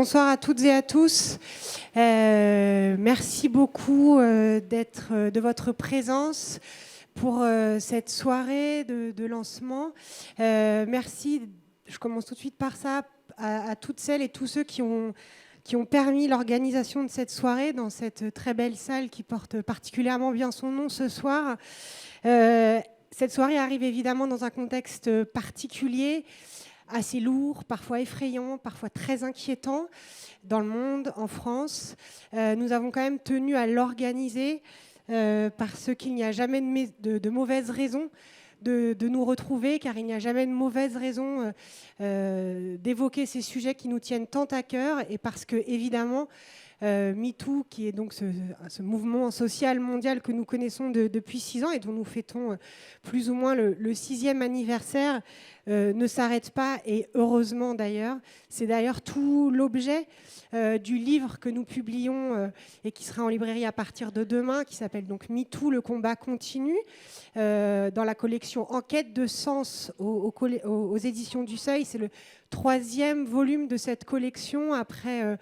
Bonsoir à toutes et à tous. Merci beaucoup de votre présence pour cette soirée de lancement. Merci, je commence tout de suite par ça, à toutes celles et tous ceux qui ont permis l'organisation de cette soirée dans cette très belle salle qui porte particulièrement bien son nom ce soir. Cette soirée arrive évidemment dans un contexte particulier, assez lourd, parfois effrayant, parfois très inquiétant dans le monde, en France. Nous avons quand même tenu à l'organiser parce qu'il n'y a jamais de mauvaise raison de nous retrouver, car il n'y a jamais de mauvaise raison d'évoquer ces sujets qui nous tiennent tant à cœur, et parce que, évidemment, MeToo, qui est donc ce mouvement social mondial que nous connaissons depuis 6 ans et dont nous fêtons plus ou moins le 6e anniversaire, ne s'arrête pas, et heureusement d'ailleurs. C'est d'ailleurs tout l'objet du livre que nous publions et qui sera en librairie à partir de demain, qui s'appelle donc MeToo, le combat continue, dans la collection Enquête de sens aux éditions du Seuil. C'est le 3e volume de cette collection, après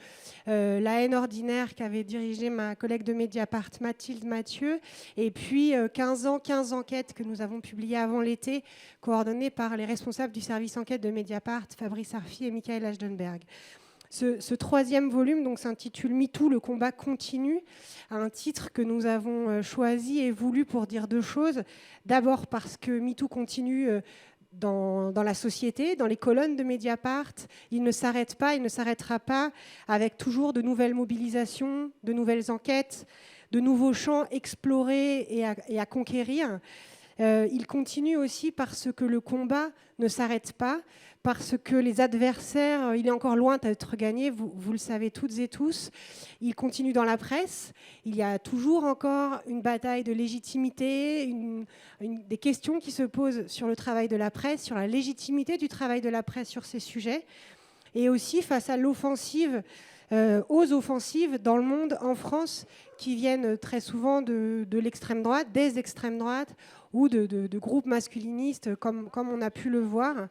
La haine ordinaire qu'avait dirigé ma collègue de Mediapart, Mathilde Mathieu, et puis 15 enquêtes que nous avons publiées avant l'été, coordonnées par les responsables du service enquête de Mediapart, Fabrice Arfi et Michael Ashdenberg. Ce 3e volume donc, s'intitule MeToo, le combat continue, un titre que nous avons choisi et voulu pour dire 2 choses. D'abord parce que MeToo continue dans la société, dans les colonnes de Mediapart. Il ne s'arrête pas, il ne s'arrêtera pas, avec toujours de nouvelles mobilisations, de nouvelles enquêtes, de nouveaux champs explorés et à conquérir. Il continue aussi parce que le combat ne s'arrête pas, parce que les adversaires, il est encore loin d'être gagné, vous le savez toutes et tous. Il continue dans la presse. Il y a toujours encore une bataille de légitimité, des questions qui se posent sur le travail de la presse, sur la légitimité du travail de la presse sur ces sujets, et aussi face à l'offensive, aux offensives dans le monde, en France, qui viennent très souvent de l'extrême droite, des extrêmes droites, ou de groupes masculinistes, comme on a pu le voir.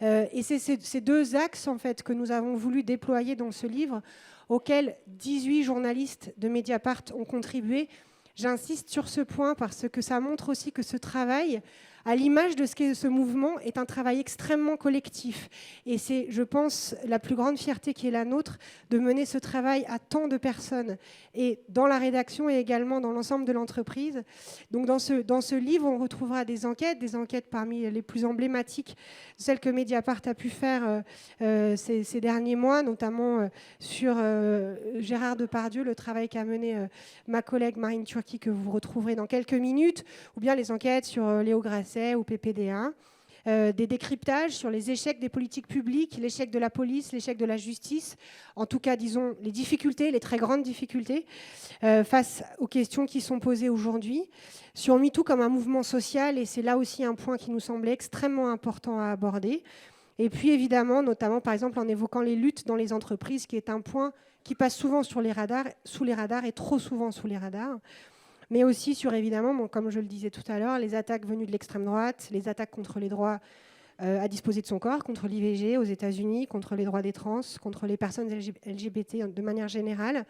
Et c'est ces 2 axes en fait, que nous avons voulu déployer dans ce livre, auquel 18 journalistes de Mediapart ont contribué. J'insiste sur ce point parce que ça montre aussi que ce travail, à l'image de ce qu'est ce mouvement, est un travail extrêmement collectif. Et c'est, je pense, la plus grande fierté qui est la nôtre, de mener ce travail à tant de personnes, et dans la rédaction et également dans l'ensemble de l'entreprise. Donc dans ce livre, on retrouvera des enquêtes parmi les plus emblématiques, celles que Mediapart a pu faire ces derniers mois, notamment sur Gérard Depardieu, le travail qu'a mené ma collègue Marine Turki, que vous retrouverez dans quelques minutes, ou bien les enquêtes sur Léo Grasset ou PPDA, des décryptages sur les échecs des politiques publiques, l'échec de la police, l'échec de la justice, en tout cas, disons, les difficultés, les très grandes difficultés face aux questions qui sont posées aujourd'hui, sur MeToo comme un mouvement social, et c'est là aussi un point qui nous semblait extrêmement important à aborder. Et puis évidemment, notamment par exemple en évoquant les luttes dans les entreprises, qui est un point qui passe souvent sous les radars et trop souvent sous les radars. Mais aussi sur, évidemment, comme je le disais tout à l'heure, les attaques venues de l'extrême droite, les attaques contre les droits à disposer de son corps, contre l'IVG aux États-Unis, contre les droits des trans, contre les personnes LGBT de manière générale.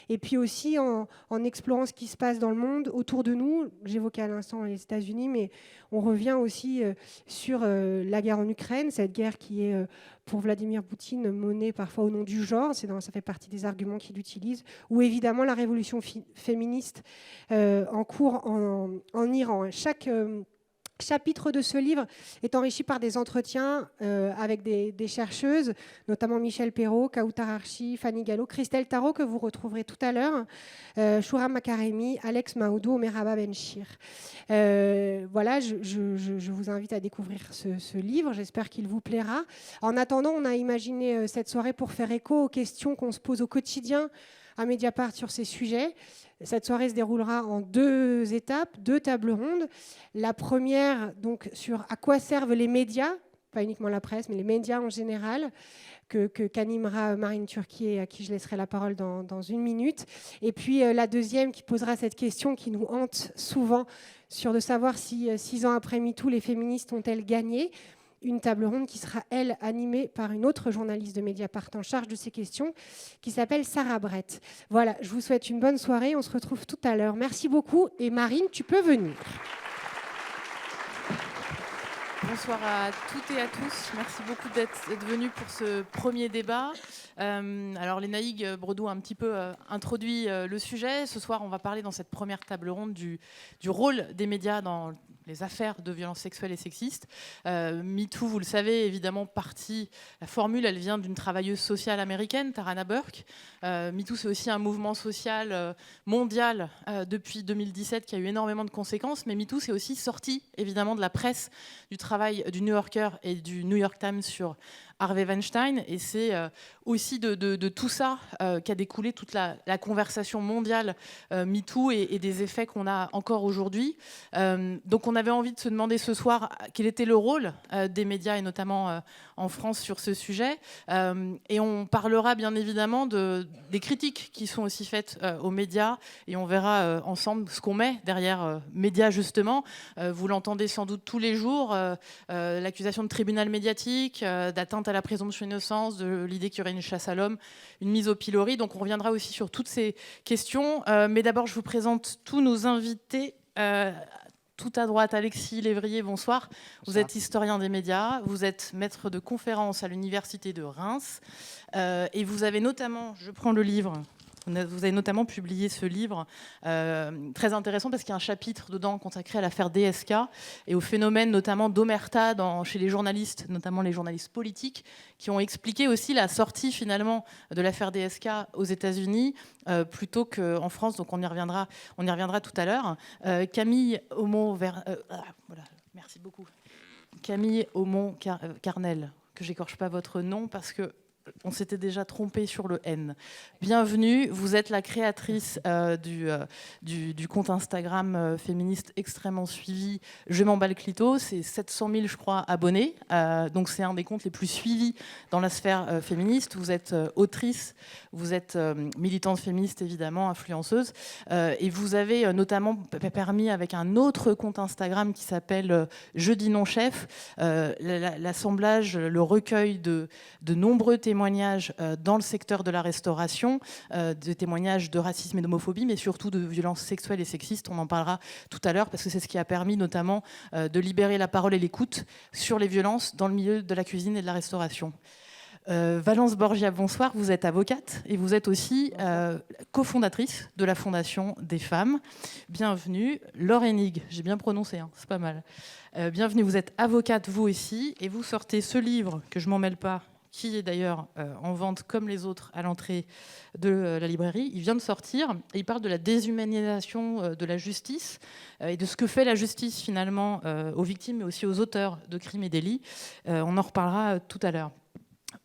Et puis aussi en explorant ce qui se passe dans le monde autour de nous. J'évoquais à l'instant les États-Unis, mais on revient aussi sur la guerre en Ukraine, cette guerre qui est, pour Vladimir Poutine, menée parfois au nom du genre. Ça fait partie des arguments qu'il utilise. Ou évidemment la révolution féministe en cours en Iran. Chaque chapitre de ce livre est enrichi par des entretiens avec des chercheuses, notamment Michel Perrault, Kautar Archi, Fanny Gallo, Christelle Tarot, que vous retrouverez tout à l'heure, Choura Makaremi, Alex Maoudou, Merhaba Benchir. Voilà, je vous invite à découvrir ce livre, j'espère qu'il vous plaira. En attendant, on a imaginé cette soirée pour faire écho aux questions qu'on se pose au quotidien à Mediapart sur ces sujets. Cette soirée se déroulera en 2 étapes, 2 tables rondes. La première, donc, sur à quoi servent les médias, pas uniquement la presse, mais les médias en général, qu'animera Marine Turki, et à qui je laisserai la parole dans 1 minute. Et puis la deuxième qui posera cette question qui nous hante souvent, sur de savoir si 6 ans après MeToo, les féministes ont-elles gagné ? une table ronde qui sera, elle, animée par une autre journaliste de Mediapart en charge de ces questions, qui s'appelle Sarah Brett. Voilà, je vous souhaite une bonne soirée. On se retrouve tout à l'heure. Merci beaucoup. Et Marine, tu peux venir. Bonsoir à toutes et à tous. Merci beaucoup d'être venus pour ce premier débat. Alors, Lénaïque Bredou a un petit peu introduit le sujet. Ce soir, on va parler dans cette première table ronde du rôle des médias dans les affaires de violences sexuelles et sexistes. MeToo, vous le savez, évidemment, la formule, elle vient d'une travailleuse sociale américaine, Tarana Burke. MeToo, c'est aussi un mouvement social mondial depuis 2017 qui a eu énormément de conséquences. Mais MeToo, c'est aussi sorti, évidemment, de la presse, du travail du New Yorker et du New York Times sur Harvey Weinstein, et c'est aussi de tout ça qu'a découlé toute la conversation mondiale MeToo et des effets qu'on a encore aujourd'hui. Donc on avait envie de se demander ce soir quel était le rôle des médias, et notamment en France, sur ce sujet. Et on parlera bien évidemment des critiques qui sont aussi faites aux médias, et on verra ensemble ce qu'on met derrière médias, justement. Vous l'entendez sans doute tous les jours, l'accusation de tribunal médiatique, d'atteinte à la présomption d'innocence, de l'idée qu'il y aurait une chasse à l'homme, une mise au pilori. Donc on reviendra aussi sur toutes ces questions. Mais d'abord, je vous présente tous nos invités. Tout à droite, Alexis Lévrier, bonsoir. Vous êtes historien des médias, vous êtes maître de conférences à l'université de Reims, et vous avez notamment, je prends le livre, vous avez notamment publié ce livre très intéressant parce qu'il y a un chapitre dedans consacré à l'affaire DSK et au phénomène notamment d'omerta chez les journalistes, notamment les journalistes politiques, qui ont expliqué aussi la sortie finalement de l'affaire DSK aux États-Unis plutôt qu'en France. Donc on y reviendra tout à l'heure. Camille Aumont-Carnel, merci beaucoup. Camille Aumont-Carnel, que j'écorche pas votre nom parce que on s'était déjà trompé sur le N. Bienvenue, vous êtes la créatrice du compte Instagram féministe extrêmement suivi Je m'emballe clito. C'est 700 000, je crois, abonnés. Donc c'est un des comptes les plus suivis dans la sphère féministe. Vous êtes autrice, vous êtes militante féministe, évidemment, influenceuse. Et vous avez notamment permis, avec un autre compte Instagram qui s'appelle Je dis non chef, l'assemblage, le recueil de nombreux témoignages dans le secteur de la restauration, des témoignages de racisme et d'homophobie, mais surtout de violences sexuelles et sexistes. On en parlera tout à l'heure parce que c'est ce qui a permis notamment de libérer la parole et l'écoute sur les violences dans le milieu de la cuisine et de la restauration. Valence Borgia, bonsoir. Vous êtes avocate et vous êtes aussi cofondatrice de la Fondation des femmes. Bienvenue. Laure Hennig, j'ai bien prononcé, hein, c'est pas mal. Bienvenue, vous êtes avocate vous aussi et vous sortez ce livre que je m'en mêle pas, qui est d'ailleurs en vente comme les autres à l'entrée de la librairie. Il vient de sortir et il parle de la déshumanisation de la justice et de ce que fait la justice finalement aux victimes mais aussi aux auteurs de crimes et délits. On en reparlera tout à l'heure.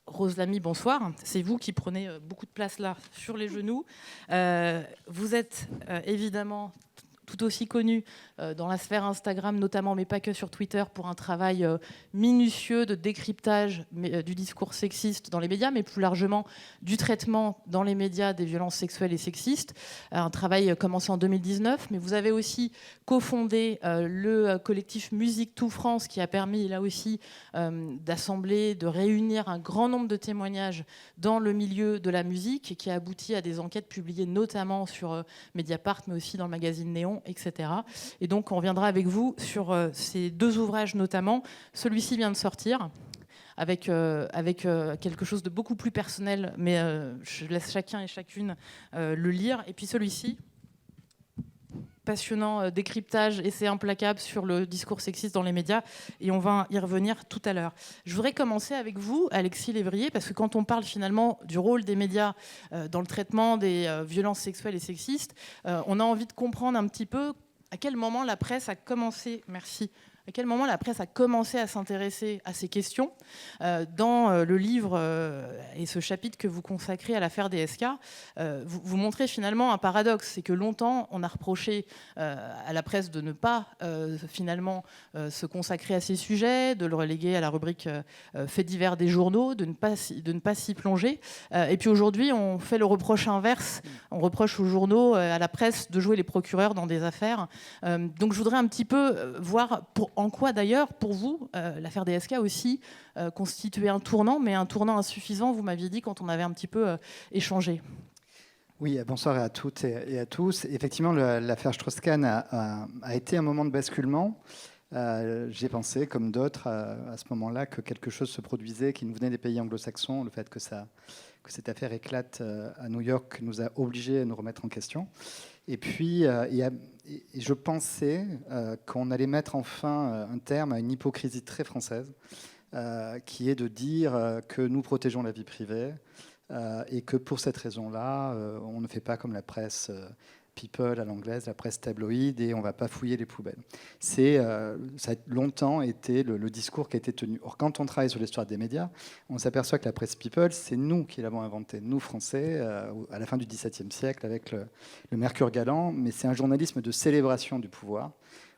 Rose Lamy, bonsoir. C'est vous qui prenez beaucoup de place là sur les genoux. Vous êtes évidemment tout aussi connu dans la sphère Instagram notamment, mais pas que sur Twitter, pour un travail minutieux de décryptage du discours sexiste dans les médias, mais plus largement du traitement dans les médias des violences sexuelles et sexistes. Un travail commencé en 2019, mais vous avez aussi cofondé le collectif Musique Tout France, qui a permis là aussi d'assembler, de réunir un grand nombre de témoignages dans le milieu de la musique et qui a abouti à des enquêtes publiées notamment sur Mediapart, mais aussi dans le magazine Néon, etc. Et donc on reviendra avec vous sur ces deux ouvrages notamment. Celui-ci vient de sortir avec quelque chose de beaucoup plus personnel, mais je laisse chacun et chacune le lire. Et puis celui-ci, passionnant décryptage, essai implacable sur le discours sexiste dans les médias, et on va y revenir tout à l'heure. Je voudrais commencer avec vous, Alexis Lévrier, parce que quand on parle finalement du rôle des médias dans le traitement des violences sexuelles et sexistes, on a envie de comprendre un petit peu à quel moment la presse a commencé... Merci. À quel moment la presse a commencé à s'intéresser à ces questions. Dans le livre et ce chapitre que vous consacrez à l'affaire DSK, vous montrez finalement un paradoxe. C'est que longtemps, on a reproché à la presse de ne pas finalement se consacrer à ces sujets, de le reléguer à la rubrique faits divers des journaux, de ne pas s'y plonger. Et puis aujourd'hui, on fait le reproche inverse. On reproche aux journaux, à la presse, de jouer les procureurs dans des affaires. Donc je voudrais un petit peu voir... en quoi d'ailleurs, pour vous, l'affaire DSK aussi constituait un tournant, mais un tournant insuffisant, vous m'aviez dit quand on avait un petit peu échangé. Oui, bonsoir à toutes et à tous. Effectivement, l'affaire Strauss-Kahn a été un moment de basculement. J'ai pensé, comme d'autres, à ce moment-là, que quelque chose se produisait qui nous venait des pays anglo-saxons. Le fait que cette affaire éclate à New York nous a obligés à nous remettre en question. Et puis, je pensais qu'on allait mettre enfin un terme à une hypocrisie très française, qui est de dire que nous protégeons la vie privée et que pour cette raison-là, on ne fait pas comme la presse people à l'anglaise, la presse tabloïde, et on ne va pas fouiller les poubelles. Ça a longtemps été le discours qui a été tenu. Or, quand on travaille sur l'histoire des médias, on s'aperçoit que la presse people, c'est nous qui l'avons inventée, nous Français, à la fin du XVIIe siècle, avec le Mercure galant, mais c'est un journalisme de célébration du pouvoir,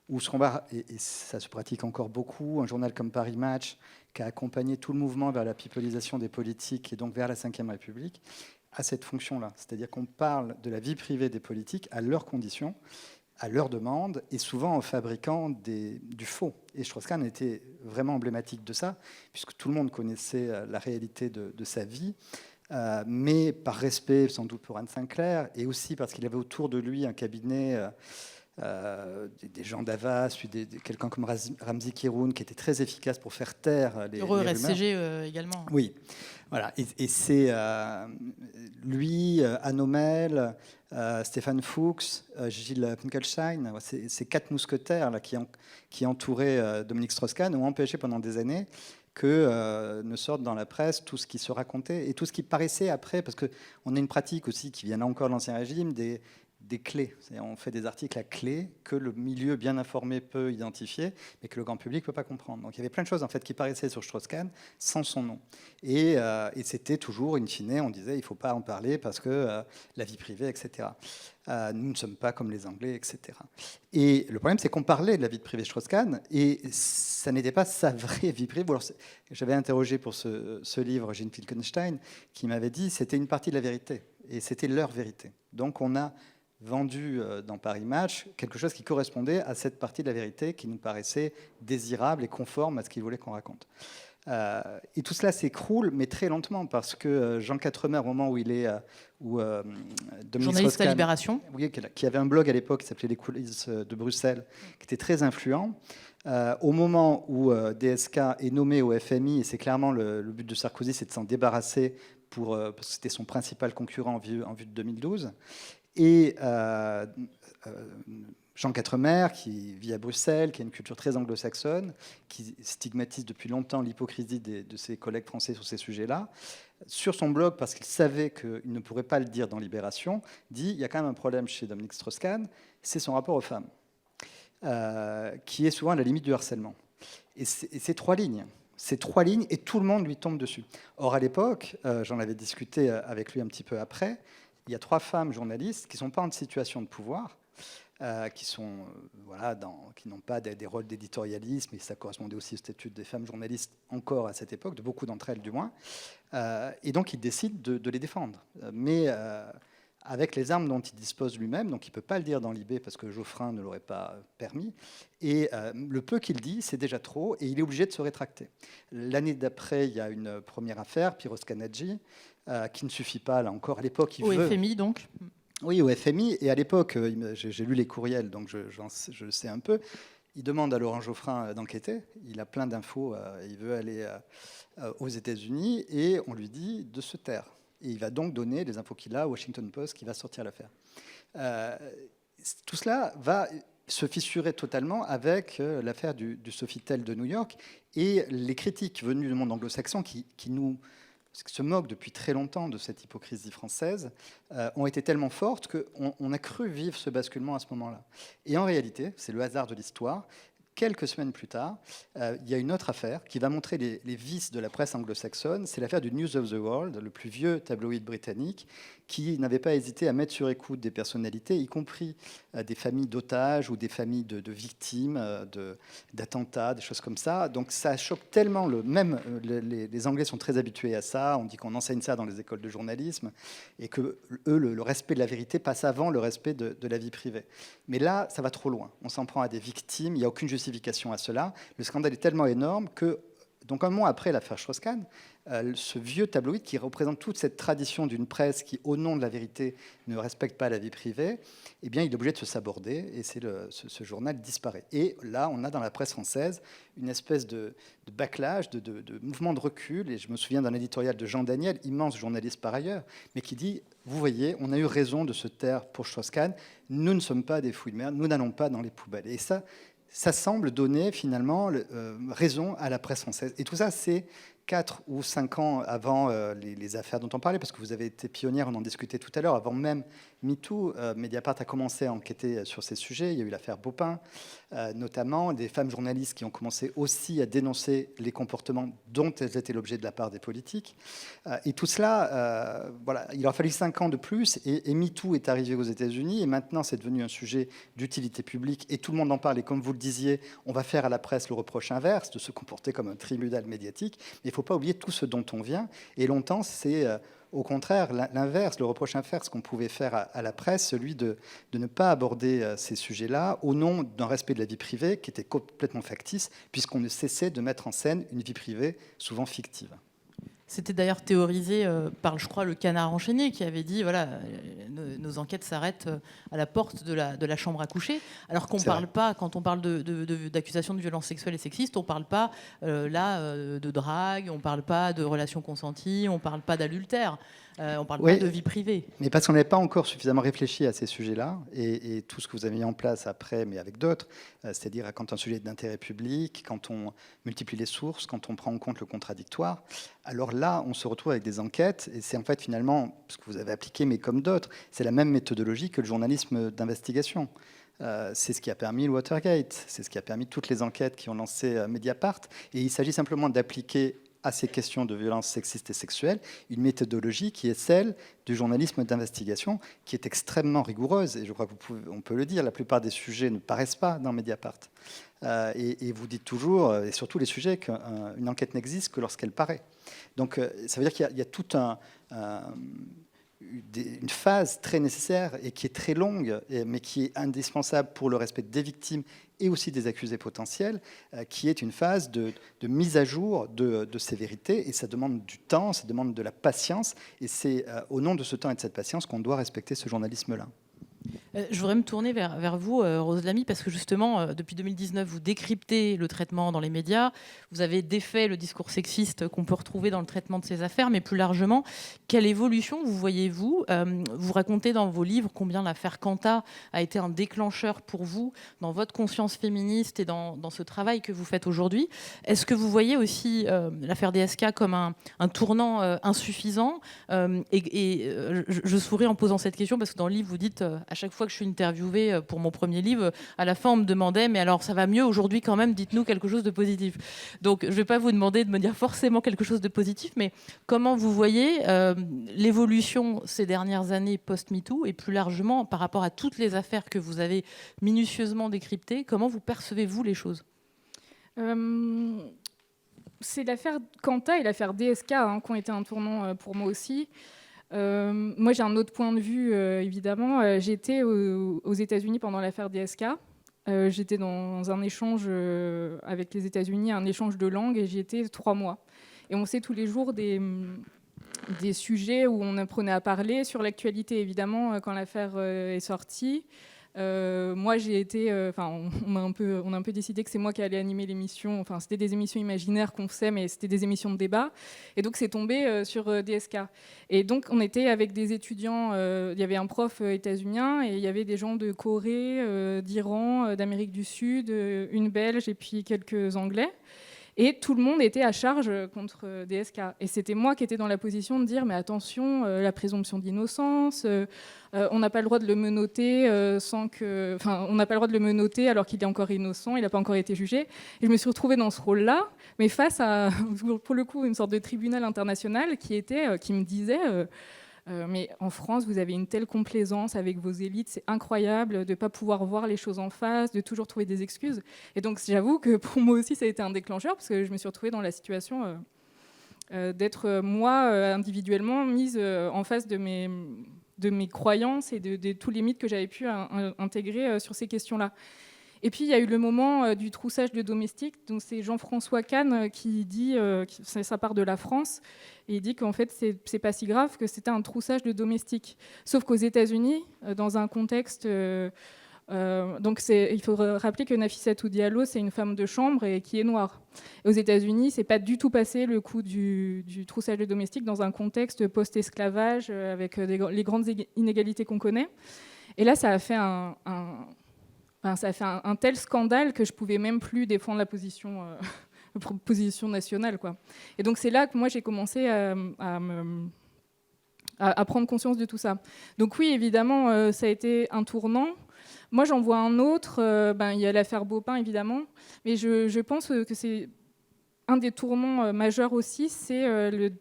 où et ça se pratique encore beaucoup, un journal comme Paris Match, qui a accompagné tout le mouvement vers la pipelisation des politiques et donc vers la Ve République, a cette fonction-là. C'est-à-dire qu'on parle de la vie privée des politiques à leurs conditions, à leurs demandes, et souvent en fabriquant du faux. Et Strauss-Kahn était vraiment emblématique de ça, puisque tout le monde connaissait la réalité de sa vie, mais par respect sans doute pour Anne Sinclair, et aussi parce qu'il avait autour de lui un cabinet... des gens d'Avas, puis quelqu'un comme Ramzi Kiroun qui était très efficace pour faire taire les rumeurs. RSCG également. Oui, voilà. Et c'est lui, Anne Haumel, Stéphane Fuchs, Gilles Finkelstein, ces quatre mousquetaires là, qui entouraient Dominique Strauss-Kahn ont empêché pendant des années que ne sorte dans la presse tout ce qui se racontait et tout ce qui paraissait après, parce qu'on a une pratique aussi qui vient encore de l'Ancien Régime, des clés. On fait des articles à clés que le milieu bien informé peut identifier, mais que le grand public ne peut pas comprendre. Donc il y avait plein de choses en fait, qui paraissaient sur Strauss-Kahn sans son nom. Et c'était toujours, in fine, on disait il ne faut pas en parler parce que la vie privée, etc. Nous ne sommes pas comme les Anglais, etc. Et le problème, c'est qu'on parlait de la vie privée de Strauss-Kahn, et ça n'était pas sa vraie vie privée. Alors, j'avais interrogé pour ce livre Gilles Finkelstein, qui m'avait dit c'était une partie de la vérité, et c'était leur vérité. Donc on a vendu dans Paris Match quelque chose qui correspondait à cette partie de la vérité qui nous paraissait désirable et conforme à ce qu'il voulait qu'on raconte. Et tout cela s'écroule, mais très lentement, parce que Jean Quatremer, au moment où il est... Dominique journaliste à Libération. Oui, qui avait un blog à l'époque qui s'appelait Les coulisses de Bruxelles, qui était très influent. Au moment où DSK est nommé au FMI, et c'est clairement le but de Sarkozy, c'est de s'en débarrasser parce que c'était son principal concurrent en vue de 2012. Et Jean Quatremer, qui vit à Bruxelles, qui a une culture très anglo-saxonne, qui stigmatise depuis longtemps l'hypocrisie de ses collègues français sur ces sujets-là, sur son blog, parce qu'il savait qu'il ne pourrait pas le dire dans Libération, dit il y a quand même un problème chez Dominique Strauss-Kahn, c'est son rapport aux femmes, qui est souvent à la limite du harcèlement. Et c'est trois lignes. Ces trois lignes, et tout le monde lui tombe dessus. Or, à l'époque, j'en avais discuté avec lui un petit peu après, il y a trois femmes journalistes qui ne sont pas en situation de pouvoir, qui n'ont pas des rôles d'éditorialisme, et ça correspondait aussi au statut des femmes journalistes encore à cette époque, de beaucoup d'entre elles du moins, et donc il décide de les défendre. Mais avec les armes dont il dispose lui-même, donc il ne peut pas le dire dans l'IB parce que Geoffrin ne l'aurait pas permis, et le peu qu'il dit, c'est déjà trop, et il est obligé de se rétracter. L'année d'après, il y a une première affaire, Piros Kanadji, qui ne suffit pas, là encore, à l'époque... Au FMI, donc. Oui, au FMI, et à l'époque, j'ai lu les courriels, donc je le sais un peu, il demande à Laurent Geoffrin d'enquêter, il a plein d'infos, il veut aller aux États-Unis, et on lui dit de se taire. Et il va donc donner les infos qu'il a au Washington Post qui va sortir l'affaire. Tout cela va se fissurer totalement avec l'affaire du Sofitel de New York et les critiques venues du monde anglo-saxon qui se moquent depuis très longtemps de cette hypocrisie française ont été tellement fortes qu'on a cru vivre ce basculement à ce moment-là. Et en réalité, c'est le hasard de l'histoire, quelques semaines plus tard, il y a une autre affaire qui va montrer les vices de la presse anglo-saxonne. C'est l'affaire du News of the World, le plus vieux tabloïd britannique, qui n'avait pas hésité à mettre sur écoute des personnalités, y compris des familles d'otages ou des familles de victimes d'attentats, des choses comme ça. Donc ça choque tellement. Les Anglais sont très habitués à ça. On dit qu'on enseigne ça dans les écoles de journalisme et que eux, le respect de la vérité passe avant le respect de la vie privée. Mais là, ça va trop loin. On s'en prend à des victimes. Il n'y a aucune justification justification à cela. Le scandale est tellement énorme que, donc un mois après l'affaire Strauss-Kahn, ce vieux tabloïd qui représente toute cette tradition d'une presse qui, au nom de la vérité, ne respecte pas la vie privée, eh bien, il est obligé de se saborder et ce journal disparaît. Et là, on a dans la presse française une espèce de backlash, de mouvement de recul. Et je me souviens d'un éditorial de Jean Daniel, immense journaliste par ailleurs, mais qui dit « Vous voyez, on a eu raison de se taire pour Strauss-Kahn. Nous ne sommes pas des fouilles de merde, nous n'allons pas dans les poubelles. » Et ça semble donner finalement raison à la presse française. Et tout ça, c'est 4 ou 5 ans avant les affaires dont on parlait, parce que vous avez été pionnière, on en discutait tout à l'heure, avant même MeToo, Mediapart a commencé à enquêter sur ces sujets. Il y a eu l'affaire Beaupin, notamment des femmes journalistes qui ont commencé aussi à dénoncer les comportements dont elles étaient l'objet de la part des politiques. Et tout cela, voilà, il a fallu 5 ans de plus, et MeToo est arrivé aux États-Unis, et maintenant c'est devenu un sujet d'utilité publique, et tout le monde en parle. Et comme vous le disiez, on va faire à la presse le reproche inverse, de se comporter comme un tribunal médiatique. Mais il ne faut pas oublier tout ce dont on vient. Et longtemps, c'est au contraire l'inverse, le reproche inverse qu'on pouvait faire à la presse, celui de ne pas aborder ces sujets-là au nom d'un respect de la vie privée qui était complètement factice, puisqu'on ne cessait de mettre en scène une vie privée souvent fictive. C'était d'ailleurs théorisé par, je crois, le Canard enchaîné, qui avait dit voilà, nos enquêtes s'arrêtent à la porte de la chambre à coucher. Alors qu'on parle pas, quand on parle d'accusations de violences sexuelles et sexistes, on parle pas de drague, on parle pas de relations consenties, on parle pas d'adultère. On parle pas de vie privée. Mais parce qu'on n'avait pas encore suffisamment réfléchi à ces sujets-là, et tout ce que vous avez mis en place après, mais avec d'autres, c'est-à-dire quand un sujet est d'intérêt public, quand on multiplie les sources, quand on prend en compte le contradictoire, alors là, on se retrouve avec des enquêtes, et c'est en fait finalement, ce que vous avez appliqué, mais comme d'autres, c'est la même méthodologie que le journalisme d'investigation. C'est ce qui a permis le Watergate, c'est ce qui a permis toutes les enquêtes qui ont lancé Mediapart, et il s'agit simplement d'appliquer à ces questions de violences sexistes et sexuelles, une méthodologie qui est celle du journalisme d'investigation, qui est extrêmement rigoureuse. Et je crois qu'on peut le dire, la plupart des sujets ne paraissent pas dans Mediapart. Et vous dites toujours, et surtout les sujets, qu'une enquête n'existe que lorsqu'elle paraît. Donc ça veut dire qu'il y a tout une phase très nécessaire et qui est très longue, mais qui est indispensable pour le respect des victimes et aussi des accusés potentiels, qui est une phase de mise à jour de ces vérités. Et ça demande du temps, ça demande de la patience. Et c'est au nom de ce temps et de cette patience qu'on doit respecter ce journalisme-là. Je voudrais me tourner vers vous, Rose Lamy, parce que justement, depuis 2019, vous décryptez le traitement dans les médias. Vous avez défait le discours sexiste qu'on peut retrouver dans le traitement de ces affaires, mais plus largement, quelle évolution vous voyez-vous ? Vous racontez dans vos livres combien l'affaire Quanta a été un déclencheur pour vous dans votre conscience féministe et dans ce travail que vous faites aujourd'hui. Est-ce que vous voyez aussi l'affaire DSK comme un tournant insuffisant ? Je souris en posant cette question parce que dans le livre, vous dites à chaque fois que je suis interviewée pour mon premier livre, à la fin, on me demandait « Mais alors, ça va mieux aujourd'hui quand même, dites-nous quelque chose de positif. » Donc, je ne vais pas vous demander de me dire forcément quelque chose de positif, mais comment vous voyez l'évolution ces dernières années post-MeToo et plus largement par rapport à toutes les affaires que vous avez minutieusement décryptées, comment vous percevez-vous les choses ? C'est l'affaire Quanta et l'affaire DSK qui ont été un tournant pour moi aussi. Moi, j'ai un autre point de vue, évidemment. J'étais aux États-Unis pendant l'affaire DSK. J'étais dans un échange avec les États-Unis, un échange de langue, et j'y étais 3 mois. Et on sait tous les jours des sujets où on apprenait à parler sur l'actualité, évidemment, quand l'affaire est sortie. Moi, j'ai été, on a un peu décidé que c'est moi qui allais animer l'émission. Enfin, c'était des émissions imaginaires qu'on faisait, mais c'était des émissions de débat. Et donc, c'est tombé sur DSK. Et donc, on était avec des étudiants. Il y avait un prof états-unien et il y avait des gens de Corée, d'Iran, d'Amérique du Sud, une Belge et puis quelques Anglais. Et tout le monde était à charge contre DSK. Et c'était moi qui étais dans la position de dire, mais attention, la présomption d'innocence, on n'a pas le droit de le menotter on n'a pas le droit de le menotter alors qu'il est encore innocent, il n'a pas encore été jugé. Et je me suis retrouvée dans ce rôle-là, mais face à, pour le coup, une sorte de tribunal international qui me disait... mais en France, vous avez une telle complaisance avec vos élites, c'est incroyable de ne pas pouvoir voir les choses en face, de toujours trouver des excuses. Et donc, j'avoue que pour moi aussi, ça a été un déclencheur, parce que je me suis retrouvée dans la situation d'être, moi, individuellement, mise en face de mes croyances et de tous les mythes que j'avais pu intégrer sur ces questions-là. Et puis il y a eu le moment du troussage de domestiques. Donc c'est Jean-François Kahn qui dit, ça part de la France, et il dit qu'en fait c'est pas si grave, que c'était un troussage de domestiques. Sauf qu'aux États-Unis, dans un contexte il faut rappeler que Nafissatou Diallo, c'est une femme de chambre et qui est noire. Et aux États-Unis, c'est pas du tout passé le coup du troussage de domestiques dans un contexte post-esclavage avec les grandes inégalités qu'on connaît. Et là, ça a fait un tel scandale que je pouvais même plus défendre la position nationale, quoi. Et donc c'est là que moi j'ai commencé à prendre conscience de tout ça. Donc oui, évidemment, ça a été un tournant. Moi, j'en vois un autre. Il y a l'affaire Baupin, évidemment. Mais je pense que c'est un des tournants majeurs aussi, c'est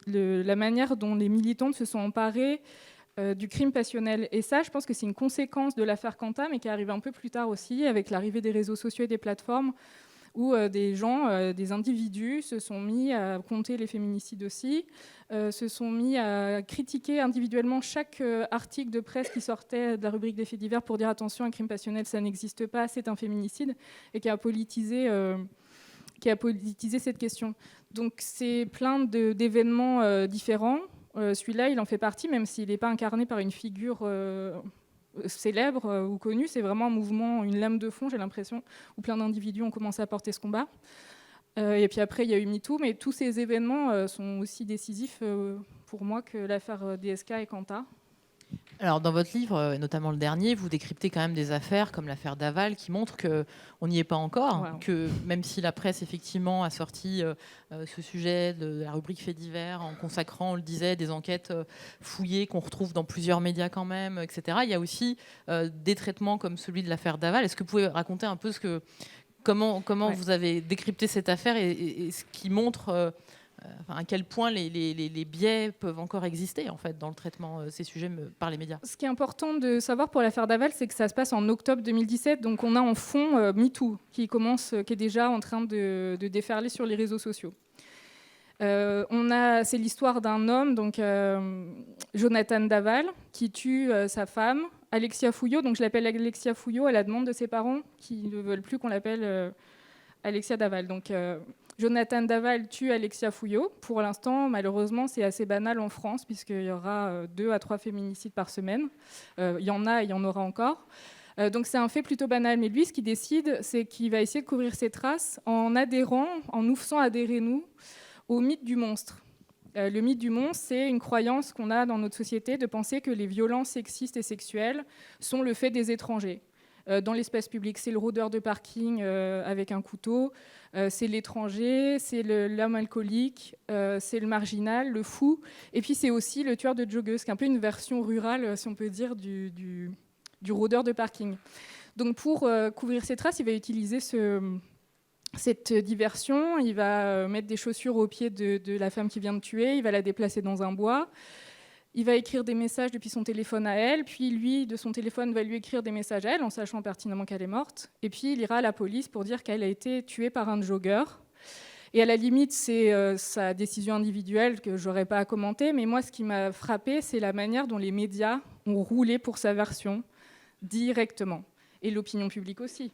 la manière dont les militantes se sont emparées du crime passionnel. Et ça, je pense que c'est une conséquence de l'affaire Quentin, mais qui arrive un peu plus tard aussi, avec l'arrivée des réseaux sociaux et des plateformes, où des gens, des individus se sont mis à compter les féminicides aussi, se sont mis à critiquer individuellement chaque article de presse qui sortait de la rubrique des faits divers pour dire attention, un crime passionnel, ça n'existe pas, c'est un féminicide, et qui a politisé cette question. Donc c'est plein d'événements différents. Celui-là, il en fait partie, même s'il n'est pas incarné par une figure célèbre ou connue. C'est vraiment un mouvement, une lame de fond, j'ai l'impression, où plein d'individus ont commencé à porter ce combat. Et puis après, il y a eu MeToo, mais tous ces événements sont aussi décisifs pour moi que l'affaire DSK et Quentin. Alors, dans votre livre, et notamment le dernier, vous décryptez quand même des affaires comme l'affaire Daval qui montrent qu'on n'y est pas encore, Wow. que même si la presse effectivement a sorti ce sujet de la rubrique faits divers en consacrant, on le disait, des enquêtes fouillées qu'on retrouve dans plusieurs médias quand même, etc. Il y a aussi des traitements comme celui de l'affaire Daval. Est-ce que vous pouvez raconter un peu comment vous avez décrypté cette affaire et ce qui montre à quel point les biais peuvent encore exister en fait, dans le traitement de ces sujets par les médias. Ce qui est important de savoir pour l'affaire Daval, c'est que ça se passe en octobre 2017, donc on a en fond MeToo qui est déjà en train de déferler sur les réseaux sociaux. C'est l'histoire d'un homme, donc Jonathan Daval, qui tue sa femme, Alexia Fouillot. Donc je l'appelle Alexia Fouillot à la demande de ses parents qui ne veulent plus qu'on l'appelle Alexia Daval. Donc Jonathan Daval tue Alexia Fouillot. Pour l'instant, malheureusement, c'est assez banal en France, puisqu'il y aura 2 à 3 féminicides par semaine. Il y en a et il y en aura encore. Donc c'est un fait plutôt banal. Mais lui, ce qu'il décide, c'est qu'il va essayer de couvrir ses traces en nous faisant adhérer, nous, au mythe du monstre. Le mythe du monstre, c'est une croyance qu'on a dans notre société de penser que les violences sexistes et sexuelles sont le fait des étrangers. Dans l'espace public, c'est le rôdeur de parking avec un couteau, c'est l'étranger, c'est l'homme alcoolique, c'est le marginal, le fou, et puis c'est aussi le tueur de joggeuses, qui est un peu une version rurale, si on peut dire, du rôdeur de parking. Donc pour couvrir ses traces, il va utiliser cette diversion, il va mettre des chaussures aux pieds de la femme qui vient de tuer, il va la déplacer dans un bois. Il va écrire des messages depuis son téléphone à elle, puis lui, de son téléphone, va lui écrire des messages à elle, en sachant pertinemment qu'elle est morte. Et puis il ira à la police pour dire qu'elle a été tuée par un jogger. Et à la limite, c'est sa décision individuelle que je n'aurais pas à commenter. Mais moi, ce qui m'a frappée, c'est la manière dont les médias ont roulé pour sa version directement. Et l'opinion publique aussi.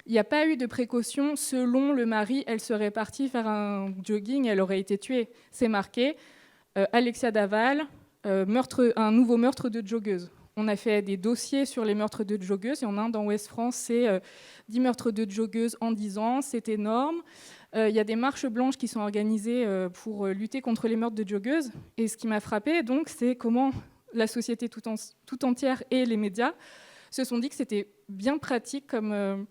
Il n'y a pas eu de précaution. Selon le mari, elle serait partie faire un jogging, elle aurait été tuée. C'est marqué Alexia Daval, un nouveau meurtre de joggeuse. On a fait des dossiers sur les meurtres de joggeuses. Il y en a un dans Ouest France, c'est 10 meurtres de joggeuses en 10 ans. C'est énorme. Il y a des marches blanches qui sont organisées pour lutter contre les meurtres de joggeuses. Et ce qui m'a frappée, donc, c'est comment la société tout entière et les médias se sont dit que c'était bien pratique comme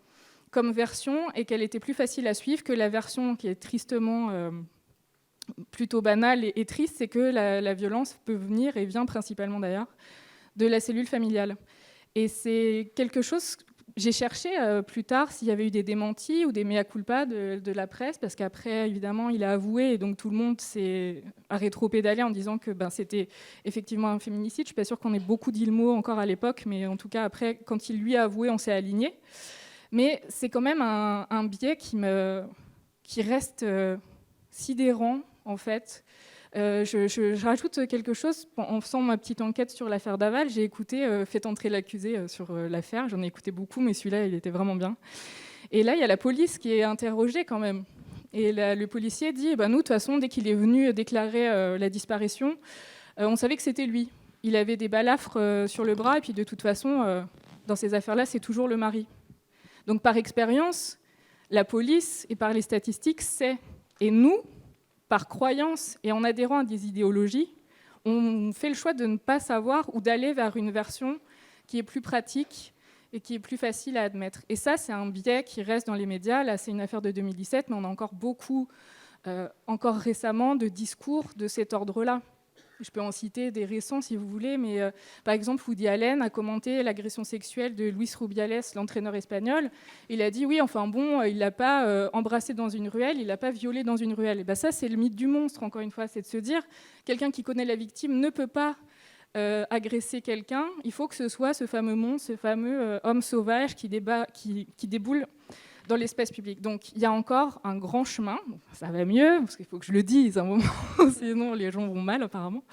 version et qu'elle était plus facile à suivre que la version qui est tristement plutôt banale et triste, c'est que la violence peut venir, et vient principalement d'ailleurs, de la cellule familiale. Et c'est quelque chose, j'ai cherché plus tard s'il y avait eu des démentis ou des mea culpa de la presse, parce qu'après, évidemment, il a avoué, et donc tout le monde s'est rétro-pédalé en disant que c'était effectivement un féminicide. Je ne suis pas sûre qu'on ait beaucoup dit le mot encore à l'époque, mais en tout cas, après, quand il lui a avoué, on s'est aligné. Mais c'est quand même un biais qui reste sidérant, en fait, Je rajoute quelque chose. En faisant ma petite enquête sur l'affaire Daval, j'ai écouté Faites entrer l'accusé sur l'affaire. J'en ai écouté beaucoup, mais celui-là, il était vraiment bien. Et là, il y a la police qui est interrogée quand même. Et le policier dit, nous, de toute façon, dès qu'il est venu déclarer la disparition, on savait que c'était lui. Il avait des balafres sur le bras, et puis de toute façon, dans ces affaires-là, c'est toujours le mari. Donc par expérience, la police, et par les statistiques, sait. Et nous, par croyance et en adhérant à des idéologies, on fait le choix de ne pas savoir ou d'aller vers une version qui est plus pratique et qui est plus facile à admettre. Et ça, c'est un biais qui reste dans les médias. Là, c'est une affaire de 2017, mais on a encore beaucoup, encore récemment, de discours de cet ordre-là. Je peux en citer des récents si vous voulez, mais par exemple, Woody Allen a commenté l'agression sexuelle de Luis Rubiales, l'entraîneur espagnol. Il a dit oui, enfin bon, il ne l'a pas embrassé dans une ruelle, il ne l'a pas violé dans une ruelle. Et ben ça, c'est le mythe du monstre, encore une fois, c'est de se dire quelqu'un qui connaît la victime ne peut pas agresser quelqu'un. Il faut que ce soit ce fameux monstre, ce fameux homme sauvage qui déboule dans l'espace public. Donc il y a encore un grand chemin. Bon, ça va mieux, parce qu'il faut que je le dise à un moment, sinon les gens vont mal apparemment.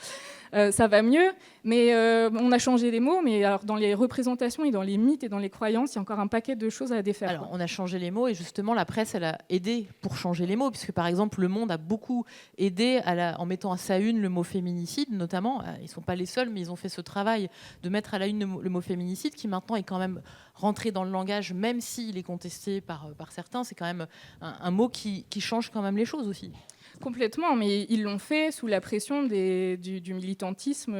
Ça va mieux, mais on a changé les mots, mais alors dans les représentations et dans les mythes et dans les croyances, il y a encore un paquet de choses à défaire. Alors, on a changé les mots et justement, la presse, elle a aidé pour changer les mots, puisque par exemple, Le Monde a beaucoup aidé en mettant à sa une le mot féminicide, notamment. Ils ne sont pas les seuls, mais ils ont fait ce travail de mettre à la une le mot féminicide, qui maintenant est quand même rentré dans le langage, même s'il est contesté par certains. C'est quand même un mot qui change quand même les choses aussi. Complètement, mais ils l'ont fait sous la pression du militantisme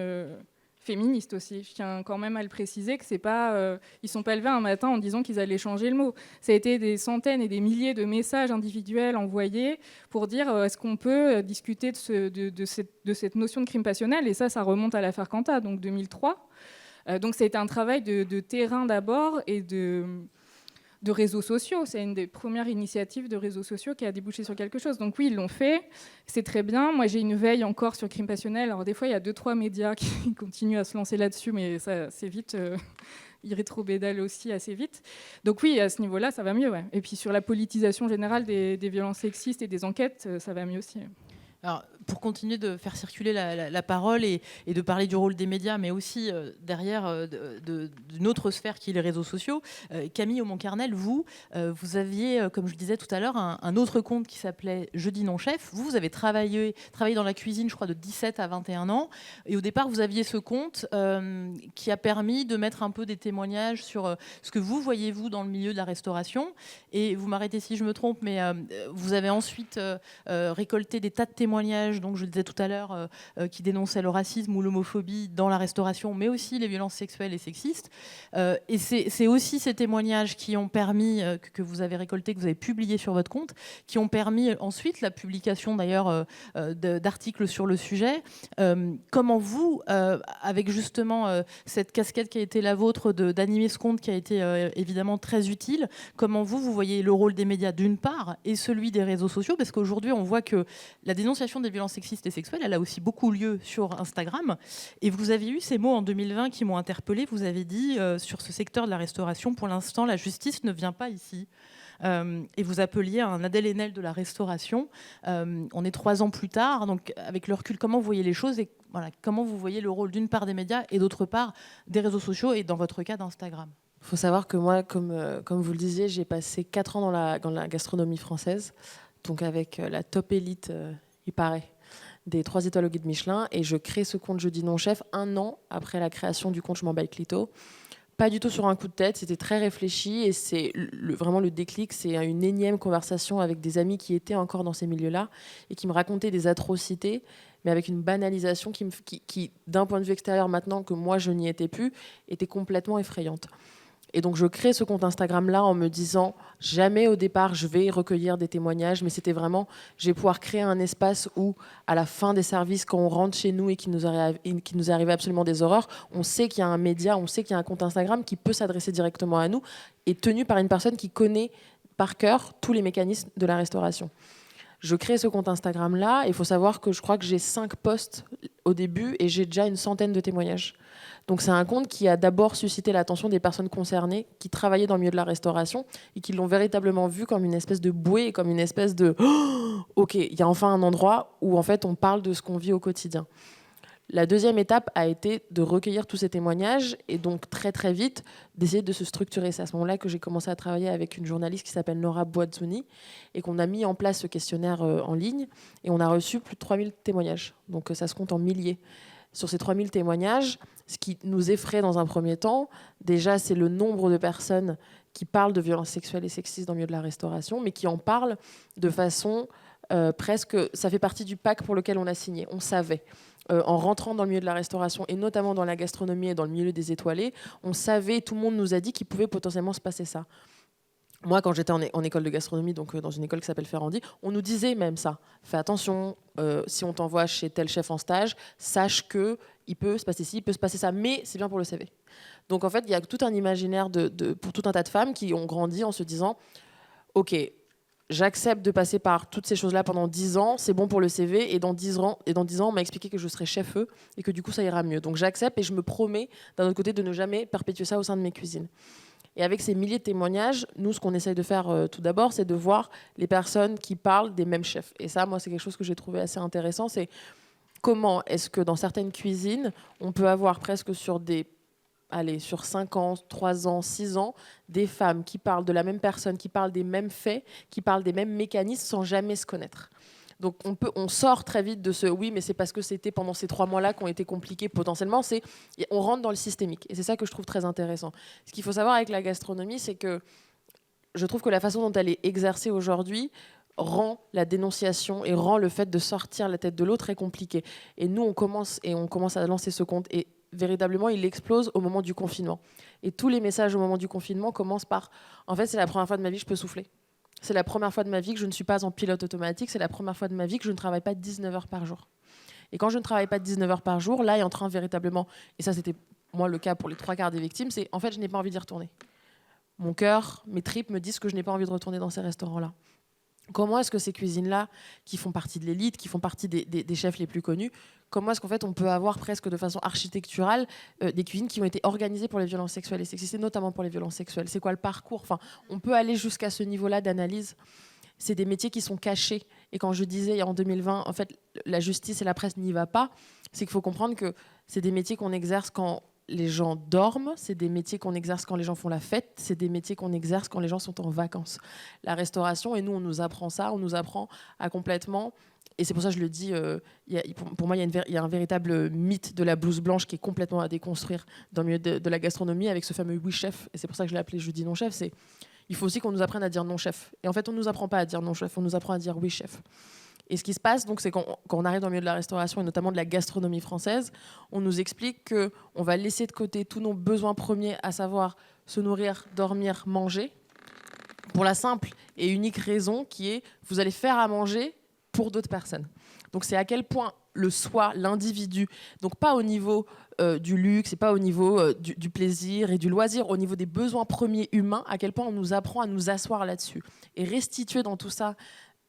féministe aussi. Je tiens quand même à le préciser que c'est pas, ils sont pas levés un matin en disant qu'ils allaient changer le mot. Ça a été des centaines et des milliers de messages individuels envoyés pour dire est-ce qu'on peut discuter de cette notion de crime passionnel, et ça remonte à l'affaire Quanta, donc 2003. Donc ça a été un travail de terrain d'abord et de réseaux sociaux. C'est une des premières initiatives de réseaux sociaux qui a débouché sur quelque chose. Donc oui, ils l'ont fait, c'est très bien. Moi, j'ai une veille encore sur crime passionnel. Alors des fois, il y a 2-3 médias qui continuent à se lancer là-dessus, mais ça, c'est vite... ils rétrobédalent aussi assez vite. Donc oui, à ce niveau-là, ça va mieux. Ouais. Et puis sur la politisation générale des violences sexistes et des enquêtes, ça va mieux aussi. Alors, pour continuer de faire circuler la parole et de parler du rôle des médias, mais aussi derrière d'une autre sphère qui est les réseaux sociaux, Camille Aumont-Carnel, vous aviez, comme je disais tout à l'heure, un autre compte qui s'appelait Jeudi non chef. Vous avez travaillé dans la cuisine, je crois, de 17 à 21 ans. Et au départ, vous aviez ce compte qui a permis de mettre un peu des témoignages sur ce que vous voyez, vous, dans le milieu de la restauration. Et vous m'arrêtez si je me trompe, mais vous avez ensuite récolté des tas de témoignages, donc je le disais tout à l'heure, qui dénonçaient le racisme ou l'homophobie dans la restauration, mais aussi les violences sexuelles et sexistes. Et c'est aussi ces témoignages qui ont permis, que vous avez récoltés, que vous avez publiés sur votre compte, qui ont permis ensuite la publication d'ailleurs d'articles sur le sujet. Comment vous, avec justement cette casquette qui a été la vôtre d'animer ce compte qui a été évidemment très utile, comment vous voyez le rôle des médias d'une part et celui des réseaux sociaux, parce qu'aujourd'hui on voit que la dénonciation des violences sexistes et sexuelles, elle a aussi beaucoup lieu sur Instagram. Et vous avez eu ces mots en 2020 qui m'ont interpellée. Vous avez dit sur ce secteur de la restauration, pour l'instant, la justice ne vient pas ici. Et vous appeliez un Adèle Haenel de la restauration. On est 3 ans plus tard. Donc, avec le recul, comment vous voyez les choses et voilà, comment vous voyez le rôle d'une part des médias et d'autre part des réseaux sociaux et dans votre cas d'Instagram? Il faut savoir que moi, comme vous le disiez, j'ai passé 4 ans dans la gastronomie française, donc avec la top élite, il paraît, des 3 étoiles au guide Michelin, et je crée ce compte Jeudi non chef 1 an après la création du compte Je m'en bats le clito. Pas du tout sur un coup de tête, c'était très réfléchi, et c'est vraiment le déclic, c'est une énième conversation avec des amis qui étaient encore dans ces milieux-là et qui me racontaient des atrocités, mais avec une banalisation qui d'un point de vue extérieur, maintenant que moi je n'y étais plus, était complètement effrayante. Et donc je crée ce compte Instagram-là en me disant jamais au départ je vais recueillir des témoignages, mais c'était vraiment je vais pouvoir créer un espace où à la fin des services, quand on rentre chez nous et qu'il nous arrive absolument des horreurs, on sait qu'il y a un média, on sait qu'il y a un compte Instagram qui peut s'adresser directement à nous et tenu par une personne qui connaît par cœur tous les mécanismes de la restauration. Je crée ce compte Instagram-là, et il faut savoir que je crois que j'ai 5 posts au début, et j'ai déjà une centaine de témoignages. Donc c'est un compte qui a d'abord suscité l'attention des personnes concernées, qui travaillaient dans le milieu de la restauration, et qui l'ont véritablement vu comme une espèce de bouée, comme une espèce de oh, « Ok, il y a enfin un endroit où en fait on parle de ce qu'on vit au quotidien ». La deuxième étape a été de recueillir tous ces témoignages et donc très très vite d'essayer de se structurer. C'est à ce moment-là que j'ai commencé à travailler avec une journaliste qui s'appelle Nora Boazzoni et qu'on a mis en place ce questionnaire en ligne et on a reçu plus de 3000 témoignages. Donc ça se compte en milliers. Sur ces 3000 témoignages, ce qui nous effraie dans un premier temps, déjà c'est le nombre de personnes qui parlent de violences sexuelles et sexistes dans le milieu de la restauration, mais qui en parlent de façon presque... Ça fait partie du pacte pour lequel on a signé. On savait. En rentrant dans le milieu de la restauration et notamment dans la gastronomie et dans le milieu des étoilés, on savait, tout le monde nous a dit qu'il pouvait potentiellement se passer ça. Moi, quand j'étais en école de gastronomie, donc dans une école qui s'appelle Ferrandi, on nous disait même ça. Fais attention, si on t'envoie chez tel chef en stage, sache qu'il peut se passer ci, il peut se passer ça, mais c'est bien pour le CV. Donc en fait, il y a tout un imaginaire pour tout un tas de femmes qui ont grandi en se disant « Ok, j'accepte de passer par toutes ces choses-là pendant 10 ans, c'est bon pour le CV, et dans 10 ans, on m'a expliqué que je serai chef-feu et que du coup, ça ira mieux. Donc j'accepte et je me promets, d'un autre côté, de ne jamais perpétuer ça au sein de mes cuisines. » Et avec ces milliers de témoignages, nous, ce qu'on essaye de faire tout d'abord, c'est de voir les personnes qui parlent des mêmes chefs. Et ça, moi, c'est quelque chose que j'ai trouvé assez intéressant, c'est comment est-ce que dans certaines cuisines, on peut avoir presque sur 5 ans, 3 ans, 6 ans, des femmes qui parlent de la même personne, qui parlent des mêmes faits, qui parlent des mêmes mécanismes sans jamais se connaître. Donc on sort très vite de ce « oui, mais c'est parce que c'était pendant ces 3 mois-là qui ont été compliqués potentiellement », on rentre dans le systémique. Et c'est ça que je trouve très intéressant. Ce qu'il faut savoir avec la gastronomie, c'est que je trouve que la façon dont elle est exercée aujourd'hui rend la dénonciation et rend le fait de sortir la tête de l'autre très compliqué. Et nous, on commence à lancer ce compte. Et véritablement, il explose au moment du confinement. Et tous les messages au moment du confinement commencent par « en fait, c'est la première fois de ma vie que je peux souffler. C'est la première fois de ma vie que je ne suis pas en pilote automatique. C'est la première fois de ma vie que je ne travaille pas 19 heures par jour. » Et quand je ne travaille pas 19 heures par jour, là est en train véritablement, et ça c'était moi le cas pour les 3/4 des victimes, c'est en fait je n'ai pas envie d'y retourner. Mon cœur, mes tripes me disent que je n'ai pas envie de retourner dans ces restaurants-là. Comment est-ce que ces cuisines-là, qui font partie de l'élite, qui font partie des chefs les plus connus, comment est-ce qu'en fait on peut avoir presque de façon architecturale des cuisines qui ont été organisées pour les violences sexuelles et sexistes, et notamment pour les violences sexuelles? C'est quoi le parcours? Enfin, on peut aller jusqu'à ce niveau-là d'analyse. C'est des métiers qui sont cachés. Et quand je disais en 2020, en fait, la justice et la presse n'y va pas, c'est qu'il faut comprendre que c'est des métiers qu'on exerce quand les gens dorment, c'est des métiers qu'on exerce quand les gens font la fête, c'est des métiers qu'on exerce quand les gens sont en vacances. La restauration, et nous on nous apprend ça, on nous apprend à complètement, et c'est pour ça que je le dis, pour moi il y a un véritable mythe de la blouse blanche qui est complètement à déconstruire dans le milieu de la gastronomie avec ce fameux oui chef, et c'est pour ça que je l'ai appelé je dis non chef, c'est il faut aussi qu'on nous apprenne à dire non chef. Et en fait on ne nous apprend pas à dire non chef, on nous apprend à dire oui chef. Et ce qui se passe, donc, c'est quand on arrive dans le milieu de la restauration, et notamment de la gastronomie française, on nous explique qu'on va laisser de côté tous nos besoins premiers, à savoir se nourrir, dormir, manger, pour la simple et unique raison qui est vous allez faire à manger pour d'autres personnes. Donc c'est à quel point le soi, l'individu, donc pas au niveau du luxe, et pas au niveau du plaisir et du loisir, au niveau des besoins premiers humains, à quel point on nous apprend à nous asseoir là-dessus. Et restituer dans tout ça,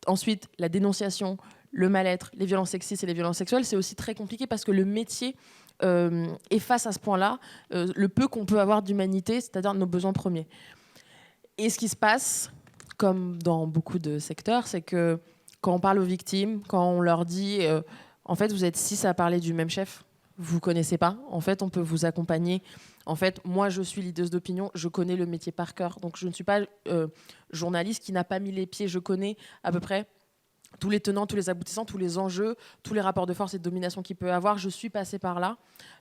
ensuite, la dénonciation, le mal-être, les violences sexistes et les violences sexuelles, c'est aussi très compliqué parce que le métier efface à ce point-là le peu qu'on peut avoir d'humanité, c'est-à-dire nos besoins premiers. Et ce qui se passe, comme dans beaucoup de secteurs, c'est que quand on parle aux victimes, quand on leur dit en fait, vous êtes 6 à parler du même chef, vous ne connaissez pas, en fait, on peut vous accompagner. En fait, moi, je suis leaduse d'opinion, je connais le métier par cœur. Donc, je ne suis pas journaliste qui n'a pas mis les pieds. Je connais à peu près tous les tenants, tous les aboutissants, tous les enjeux, tous les rapports de force et de domination qu'il peut avoir. Je suis passée par là.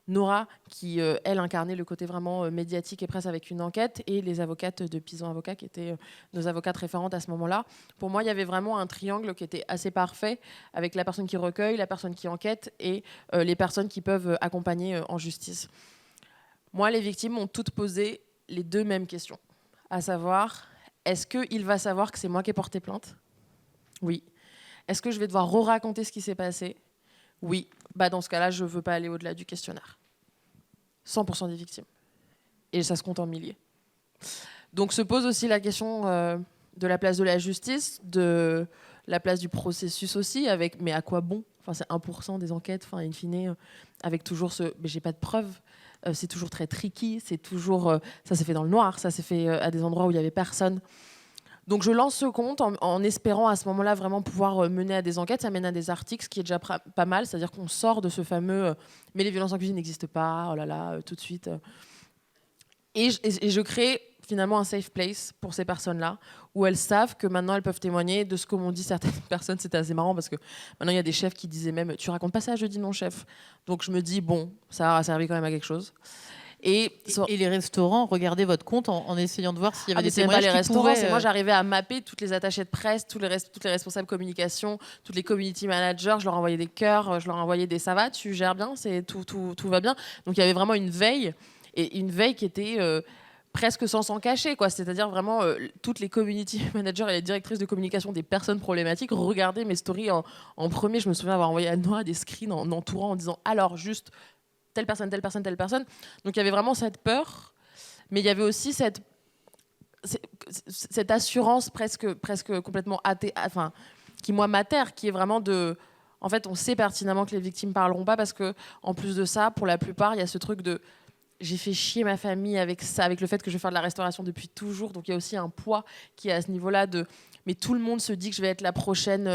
Nora, qui, elle, incarnait le côté vraiment médiatique et presse avec une enquête, et les avocates de Pison Avocat, qui étaient nos avocates référentes à ce moment-là. Pour moi, il y avait vraiment un triangle qui était assez parfait, avec la personne qui recueille, la personne qui enquête, et les personnes qui peuvent accompagner en justice. Moi, les victimes m'ont toutes posé les 2 mêmes questions, à savoir, est-ce qu'il va savoir que c'est moi qui ai porté plainte? Oui. Est-ce que je vais devoir re-raconter ce qui s'est passé? Oui. Bah, dans ce cas-là, je ne veux pas aller au-delà du questionnaire. 100% des victimes. Et ça se compte en milliers. Donc se pose aussi la question de la place de la justice, de la place du processus aussi, mais à quoi bon? Enfin, c'est 1% des enquêtes, enfin, in fine, avec toujours mais j'ai pas de preuves. C'est toujours très tricky, c'est toujours... ça s'est fait dans le noir, ça s'est fait à des endroits où il n'y avait personne. Donc je lance ce compte en espérant à ce moment-là vraiment pouvoir mener à des enquêtes. Ça mène à des articles, ce qui est déjà pas mal. C'est-à-dire qu'on sort de ce fameux mais les violences en cuisine n'existent pas, oh là là, tout de suite. Et je crée finalement un safe place pour ces personnes-là, où elles savent que maintenant elles peuvent témoigner de ce que m'ont dit certaines personnes. C'était assez marrant parce que maintenant il y a des chefs qui disaient même « tu racontes pas ça, je dis non chef ». Donc je me dis bon, ça a servi quand même à quelque chose. Et les restaurants, regardez votre compte en essayant de voir s'il y avait des témoignages les qui restaurants, pouvaient... c'est moi j'arrivais à mapper toutes les attachées de presse, toutes les responsables communication, toutes les community managers, je leur envoyais des cœurs, je leur envoyais des ça va, tu gères bien, tout va bien. Donc il y avait vraiment une veille, et une veille qui était presque sans s'en cacher, quoi. C'est-à-dire vraiment toutes les community managers et les directrices de communication des personnes problématiques regardaient mes stories en premier. Je me souviens avoir envoyé à Noah des screens en entourant en disant alors juste telle personne, telle personne, telle personne. Donc il y avait vraiment cette peur, mais il y avait aussi cette assurance presque complètement enfin, qui moi m'atterre, qui est vraiment de... En fait, on sait pertinemment que les victimes parleront pas parce que, en plus de ça, pour la plupart, il y a ce truc de j'ai fait chier ma famille avec ça, avec le fait que je vais faire de la restauration depuis toujours. Donc il y a aussi un poids qui est à ce niveau-là de... Mais tout le monde se dit que je vais être la prochaine,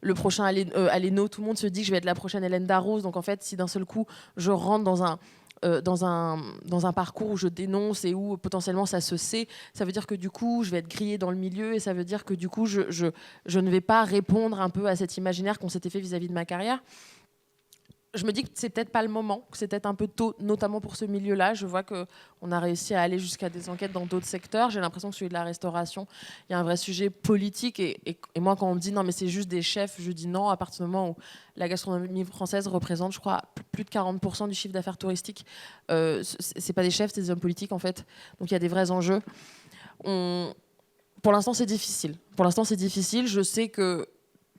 le prochain Aleno. Tout le monde se dit que je vais être la prochaine Hélène Darroze. Donc en fait, si d'un seul coup, je rentre dans un parcours où je dénonce et où potentiellement ça se sait, ça veut dire que du coup, je vais être grillée dans le milieu et ça veut dire que du coup, je ne vais pas répondre un peu à cet imaginaire qu'on s'était fait vis-à-vis de ma carrière. Je me dis que c'est peut-être pas le moment, que c'est peut-être un peu tôt, notamment pour ce milieu-là. Je vois qu'on a réussi à aller jusqu'à des enquêtes dans d'autres secteurs. J'ai l'impression que celui de la restauration, il y a un vrai sujet politique. Et moi, quand on me dit non, mais c'est juste des chefs, je dis non, à partir du moment où la gastronomie française représente, je crois, plus de 40% du chiffre d'affaires touristique. C'est pas des chefs, c'est des hommes politiques, en fait. Donc il y a des vrais enjeux. Pour l'instant, c'est difficile. Je sais que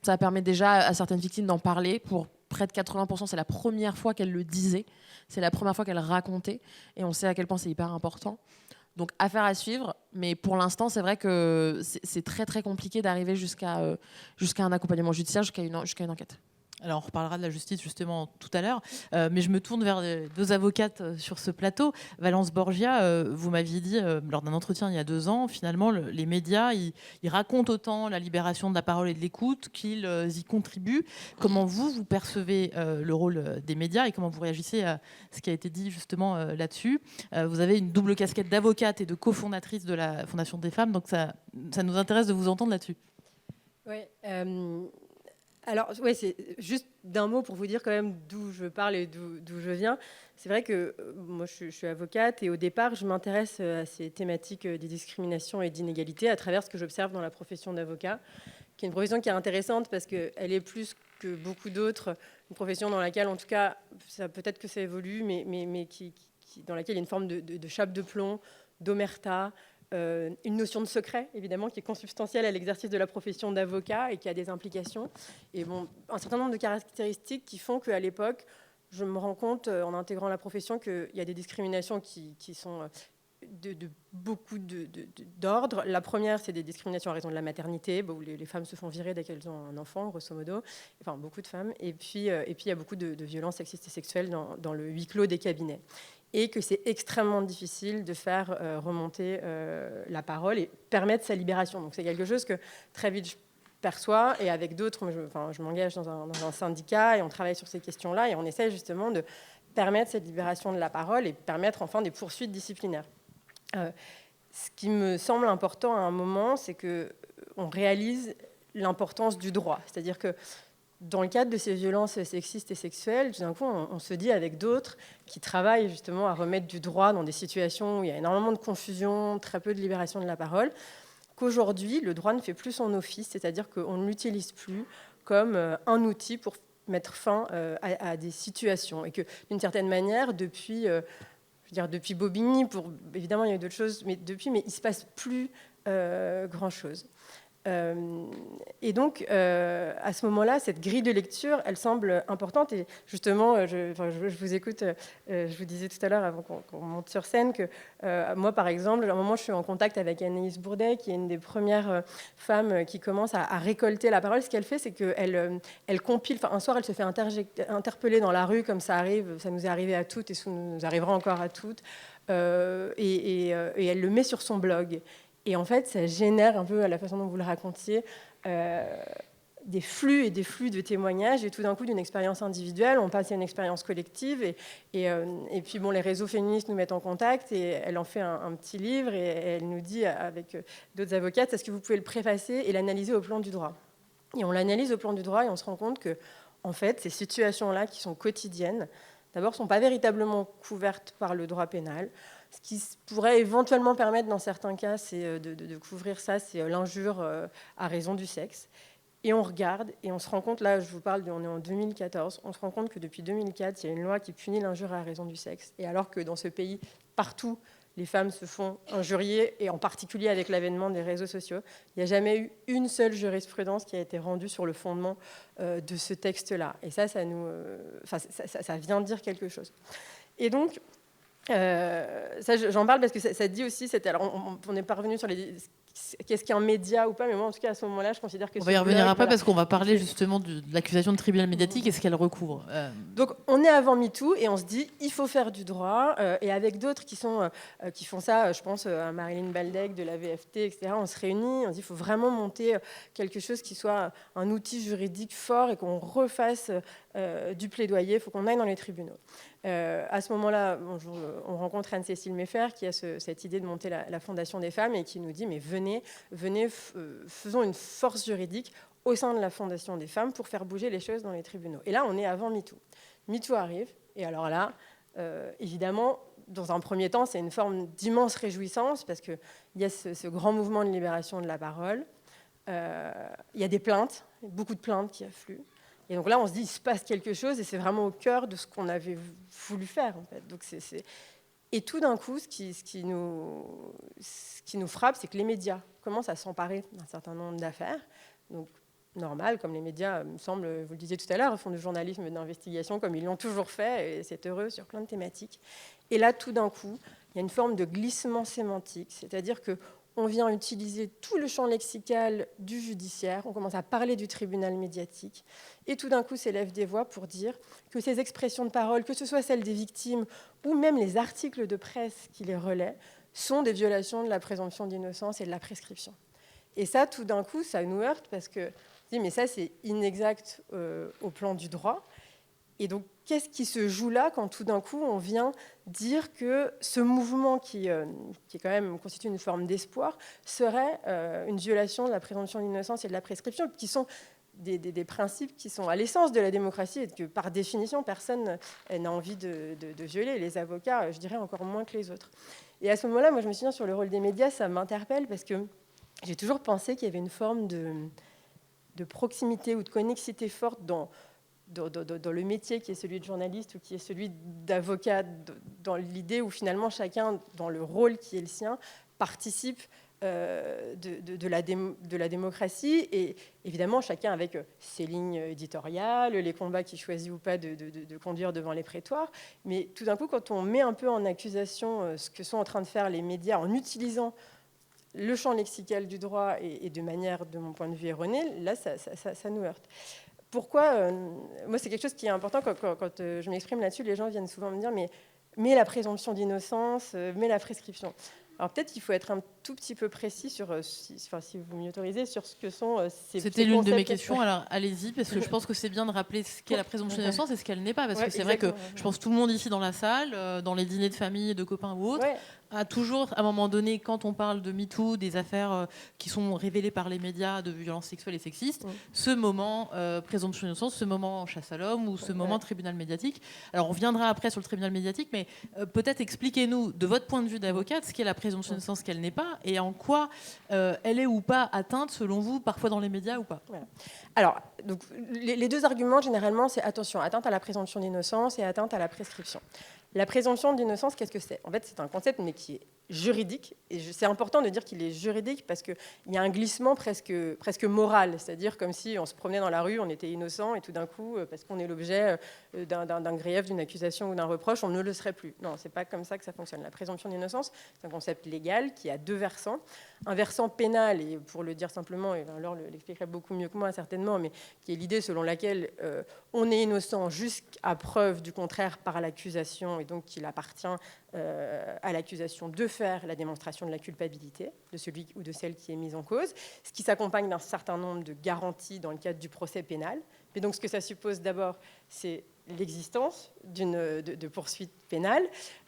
ça permet déjà à certaines victimes d'en parler. Pour près de 80%, c'est la première fois qu'elle le disait, c'est la première fois qu'elle racontait, et on sait à quel point c'est hyper important. Donc affaire à suivre, mais pour l'instant, c'est vrai que c'est très très compliqué d'arriver jusqu'à un accompagnement judiciaire, jusqu'à une enquête. Alors, on reparlera de la justice justement tout à l'heure, mais je me tourne vers deux avocates sur ce plateau. Valence Borgia, vous m'aviez dit lors d'un entretien il y a 2 ans, finalement, les médias, ils racontent autant la libération de la parole et de l'écoute qu'ils y contribuent. Comment vous percevez le rôle des médias et comment vous réagissez à ce qui a été dit justement là-dessus? Vous avez une double casquette d'avocate et de cofondatrice de la Fondation des femmes, donc ça nous intéresse de vous entendre là-dessus. Oui. Alors, ouais, c'est juste d'un mot pour vous dire quand même d'où je parle et d'où je viens. C'est vrai que moi, je suis avocate et au départ, je m'intéresse à ces thématiques des discriminations et d'inégalités à travers ce que j'observe dans la profession d'avocat, qui est une profession qui est intéressante parce qu'elle est plus que beaucoup d'autres, une profession dans laquelle, en tout cas, peut-être que ça évolue, mais dans laquelle il y a une forme de chape de plomb, d'omerta, une notion de secret, évidemment, qui est consubstantielle à l'exercice de la profession d'avocat et qui a des implications. Et bon, un certain nombre de caractéristiques qui font qu'à l'époque, je me rends compte, en intégrant la profession, qu'il y a des discriminations qui sont de beaucoup d'ordres. La première, c'est des discriminations à raison de la maternité, où les femmes se font virer dès qu'elles ont un enfant, grosso modo. Enfin, beaucoup de femmes. Et puis il y a beaucoup de violences sexistes et sexuelles dans le huis clos des cabinets. Et que c'est extrêmement difficile de faire remonter la parole et permettre sa libération. Donc c'est quelque chose que très vite je perçois, et avec d'autres, je m'engage dans un syndicat et on travaille sur ces questions-là et on essaie justement de permettre cette libération de la parole et permettre enfin des poursuites disciplinaires. Ce qui me semble important à un moment, c'est qu'on réalise l'importance du droit. C'est-à-dire que dans le cadre de ces violences sexistes et sexuelles, tout d'un coup, on se dit avec d'autres qui travaillent justement à remettre du droit dans des situations où il y a énormément de confusion, très peu de libération de la parole, qu'aujourd'hui, le droit ne fait plus son office, c'est-à-dire qu'on ne l'utilise plus comme un outil pour mettre fin à des situations. Et que, d'une certaine manière, depuis Bobigny, évidemment, il y a eu d'autres choses, mais il ne se passe plus grand-chose. Et donc, à ce moment-là, cette grille de lecture, elle semble importante. Et justement, je vous écoute, je vous disais tout à l'heure, avant qu'on monte sur scène, que moi, par exemple, à un moment, je suis en contact avec Anaïs Bourdet, qui est une des premières femmes qui commence à récolter la parole. Ce qu'elle fait, c'est qu'elle compile. Un soir, elle se fait interpeller dans la rue, comme ça arrive. Ça nous est arrivé à toutes et ça nous arrivera encore à toutes. Et elle le met sur son blog. Et en fait, ça génère un peu, à la façon dont vous le racontiez, des flux et des flux de témoignages. Et tout d'un coup, d'une expérience individuelle, on passe à une expérience collective. Et puis, bon, les réseaux féministes nous mettent en contact. Et elle en fait un petit livre. Et elle nous dit, avec d'autres avocates, est-ce que vous pouvez le préfacer et l'analyser au plan du droit? Et on l'analyse au plan du droit et on se rend compte que, en fait, ces situations-là, qui sont quotidiennes, d'abord, ne sont pas véritablement couvertes par le droit pénal. Ce qui pourrait éventuellement permettre, dans certains cas, c'est de couvrir ça, c'est l'injure à raison du sexe. Et on regarde et on se rend compte, là je vous parle, on est en 2014, on se rend compte que depuis 2004, il y a une loi qui punit l'injure à raison du sexe. Et alors que dans ce pays, partout, les femmes se font injurier, et en particulier avec l'avènement des réseaux sociaux, il n'y a jamais eu une seule jurisprudence qui a été rendue sur le fondement de ce texte-là. Et ça vient dire quelque chose. Et donc, ça, j'en parle parce que ça dit aussi, alors on n'est pas revenu sur qu'est-ce qu'un média ou pas, mais moi en tout cas à ce moment-là, je considère que... On va y revenir après parce qu'on va parler justement de l'accusation de tribunal médiatique et ce qu'elle recouvre. Donc on est avant MeToo et on se dit il faut faire du droit, et avec d'autres qui font ça, je pense à Marilyn Baldec de la VFT, etc. On se réunit, on se dit il faut vraiment monter quelque chose qui soit un outil juridique fort et qu'on refasse du plaidoyer, il faut qu'on aille dans les tribunaux. À ce moment-là, on rencontre Anne-Cécile Meffer qui a cette idée de monter la Fondation des femmes et qui nous dit mais venez, faisons une force juridique au sein de la Fondation des femmes pour faire bouger les choses dans les tribunaux. Et là, on est avant MeToo. MeToo arrive, et alors là, évidemment, dans un premier temps, c'est une forme d'immense réjouissance parce qu'il y a ce grand mouvement de libération de la parole. Il y a des plaintes, beaucoup de plaintes qui affluent. Et donc là, on se dit, il se passe quelque chose, et c'est vraiment au cœur de ce qu'on avait voulu faire, en fait. Donc Et tout d'un coup, ce qui nous frappe, c'est que les médias commencent à s'emparer d'un certain nombre d'affaires. Donc, normal, comme les médias, me semble, vous le disiez tout à l'heure, font du journalisme d'investigation comme ils l'ont toujours fait, et c'est heureux sur plein de thématiques. Et là, tout d'un coup, il y a une forme de glissement sémantique, c'est-à-dire que on vient utiliser tout le champ lexical du judiciaire, on commence à parler du tribunal médiatique, et tout d'un coup s'élèvent des voix pour dire que ces expressions de parole, que ce soit celles des victimes ou même les articles de presse qui les relaient, sont des violations de la présomption d'innocence et de la prescription. Et ça, tout d'un coup, ça nous heurte parce que, mais ça, c'est inexact au plan du droit. Et donc, qu'est-ce qui se joue là quand tout d'un coup on vient dire que ce mouvement qui quand même constitue une forme d'espoir serait une violation de la présomption d'innocence et de la prescription, qui sont des principes qui sont à l'essence de la démocratie et que par définition personne n'a envie de violer. Les avocats, je dirais encore moins que les autres. Et à ce moment-là, moi je me souviens sur le rôle des médias, ça m'interpelle parce que j'ai toujours pensé qu'il y avait une forme de proximité ou de connexité forte dans le métier qui est celui de journaliste ou qui est celui d'avocat, dans l'idée où finalement chacun, dans le rôle qui est le sien, participe de la démocratie, et évidemment chacun avec ses lignes éditoriales, les combats qu'il choisit ou pas de conduire devant les prétoires. Mais tout d'un coup, quand on met un peu en accusation ce que sont en train de faire les médias en utilisant le champ lexical du droit et de manière, de mon point de vue, erronée, là, ça nous heurte. Pourquoi moi, c'est quelque chose qui est important quand je m'exprime là-dessus. Les gens viennent souvent me dire mais la présomption d'innocence, mais la prescription. Alors peut-être qu'il faut être un tout petit peu précis sur, si vous m'y autorisez, sur ce que sont ces C'était l'une de mes questions, alors allez-y, parce que je pense que c'est bien de rappeler ce qu'est la présomption d'innocence et ce qu'elle n'est pas, parce que c'est vrai que je pense que tout le monde ici dans la salle, dans les dîners de famille, de copains ou autres, a toujours, à un moment donné, quand on parle de MeToo, des affaires qui sont révélées par les médias de violences sexuelles et sexistes, ce moment présomption d'innocence, ce moment chasse à l'homme ou ce moment tribunal médiatique. Alors on reviendra après sur le tribunal médiatique, mais peut-être expliquez-nous, de votre point de vue d'avocate, ce qu'est la présomption d'innocence, ce qu'elle n'est pas, et en quoi elle est ou pas atteinte, selon vous, parfois dans les médias ou pas? Voilà. Alors, donc, les deux arguments, généralement, c'est attention, atteinte à la présomption d'innocence et atteinte à la prescription. La présomption d'innocence, qu'est-ce que c'est? En fait, c'est un concept, mais qui est juridique. Et c'est important de dire qu'il est juridique parce qu'il y a un glissement presque moral. C'est-à-dire comme si on se promenait dans la rue, on était innocent, et tout d'un coup, parce qu'on est l'objet d'un grief, d'une accusation ou d'un reproche, on ne le serait plus. Non, c'est pas comme ça que ça fonctionne. La présomption d'innocence, c'est un concept légal qui a deux versants. Un versant pénal, et pour le dire simplement, et Laure l'expliquerait beaucoup mieux que moi certainement, mais qui est l'idée selon laquelle on est innocent jusqu'à preuve du contraire par l'accusation, et donc qu'il appartient à l'accusation de faire la démonstration de la culpabilité de celui ou de celle qui est mise en cause, ce qui s'accompagne d'un certain nombre de garanties dans le cadre du procès pénal. Et donc ce que ça suppose d'abord, c'est l'existence de poursuites pénales,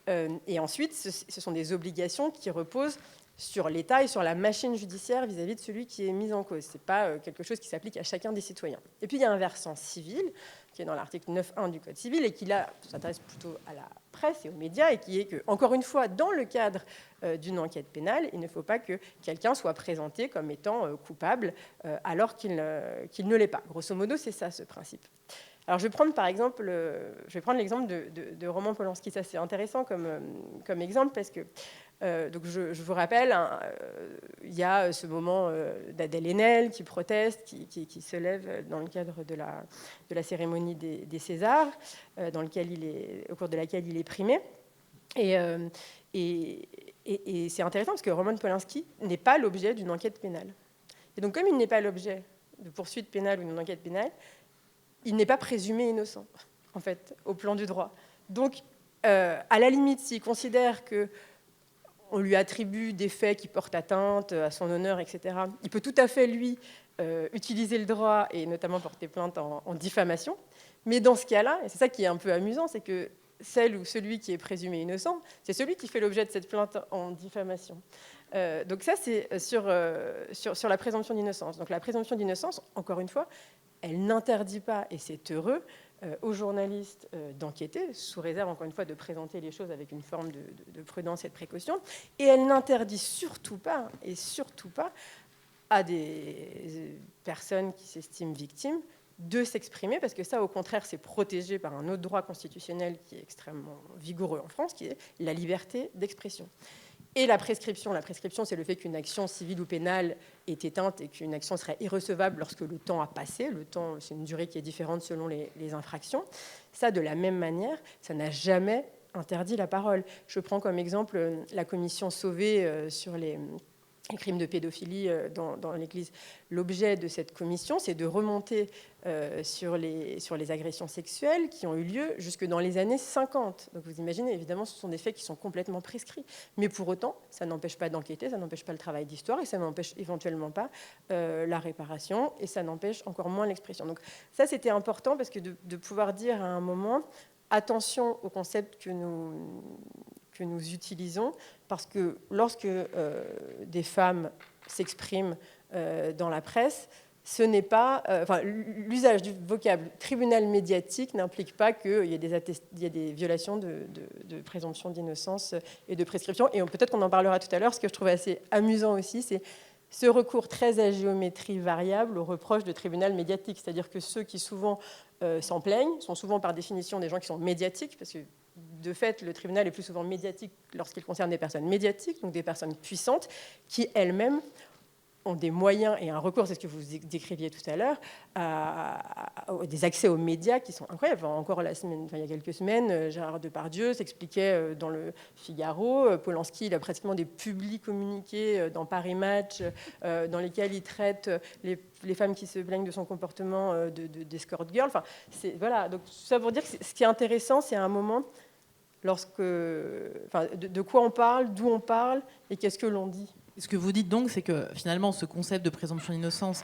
et ensuite ce sont des obligations qui reposent sur l'État et sur la machine judiciaire vis-à-vis de celui qui est mis en cause. Ce n'est pas quelque chose qui s'applique à chacun des citoyens. Et puis il y a un versant civil, qui est dans l'article 9.1 du Code civil, et qui là s'intéresse plutôt à la presse et aux médias, et qui est que, encore une fois, dans le cadre d'une enquête pénale, il ne faut pas que quelqu'un soit présenté comme étant coupable alors qu'il ne l'est pas. Grosso modo, c'est ça, ce principe. Alors, je vais prendre l'exemple de Roman Polanski. Ça, c'est intéressant comme exemple, parce que donc je vous rappelle, il y a ce moment d'Adèle Haenel qui proteste, qui se lève dans le cadre de la cérémonie des Césars, au cours de laquelle il est primé. Et c'est intéressant parce que Roman Polanski n'est pas l'objet d'une enquête pénale. Et donc, comme il n'est pas l'objet de poursuite pénale ou d'une enquête pénale, il n'est pas présumé innocent, en fait, au plan du droit. Donc, à la limite, s'il considère qu'on lui attribue des faits qui portent atteinte à son honneur, etc., il peut tout à fait, lui, utiliser le droit et notamment porter plainte en diffamation. Mais dans ce cas-là, et c'est ça qui est un peu amusant, c'est que celle ou celui qui est présumé innocent, c'est celui qui fait l'objet de cette plainte en diffamation. Donc ça, c'est sur la présomption d'innocence. Donc la présomption d'innocence, encore une fois, elle n'interdit pas, et c'est heureux, aux journalistes d'enquêter, sous réserve, encore une fois, de présenter les choses avec une forme de prudence et de précaution. Et elle n'interdit surtout pas à des personnes qui s'estiment victimes de s'exprimer, parce que ça, au contraire, c'est protégé par un autre droit constitutionnel qui est extrêmement vigoureux en France, qui est la liberté d'expression. Et la prescription, c'est le fait qu'une action civile ou pénale est éteinte et qu'une action serait irrecevable lorsque le temps a passé. Le temps, c'est une durée qui est différente selon les infractions. Ça, de la même manière, ça n'a jamais interdit la parole. Je prends comme exemple la commission Sauvé sur les crimes de pédophilie dans l'Église. L'objet de cette commission, c'est de remonter sur les agressions sexuelles qui ont eu lieu jusque dans les années 50. Donc vous imaginez, évidemment, ce sont des faits qui sont complètement prescrits. Mais pour autant, ça n'empêche pas d'enquêter, ça n'empêche pas le travail d'histoire, et ça n'empêche éventuellement pas la réparation, et ça n'empêche encore moins l'expression. Donc ça, c'était important, parce que de pouvoir dire à un moment, attention au concept que nous utilisons, parce que lorsque des femmes s'expriment dans la presse, ce n'est pas, l'usage du vocable tribunal médiatique n'implique pas qu'il y ait des violations de présomption d'innocence et de prescription. Et peut-être qu'on en parlera tout à l'heure. Ce que je trouve assez amusant aussi, c'est ce recours très à géométrie variable au reproche de tribunal médiatique. C'est-à-dire que ceux qui souvent s'en plaignent sont souvent par définition des gens qui sont médiatiques, parce que de fait, le tribunal est plus souvent médiatique lorsqu'il concerne des personnes médiatiques, donc des personnes puissantes, qui elles-mêmes ont des moyens et un recours, c'est ce que vous décriviez tout à l'heure, des accès aux médias qui sont incroyables. Encore il y a quelques semaines, Gérard Depardieu s'expliquait dans le Figaro. Polanski, il a pratiquement des publics communiqués dans Paris Match, dans lesquels il traite les femmes qui se plaignent de son comportement d'escort girl. Enfin, voilà. Donc ça pour dire que ce qui est intéressant, c'est à un moment de quoi on parle, d'où on parle et qu'est-ce que l'on dit. Ce que vous dites donc, c'est que finalement, ce concept de présomption d'innocence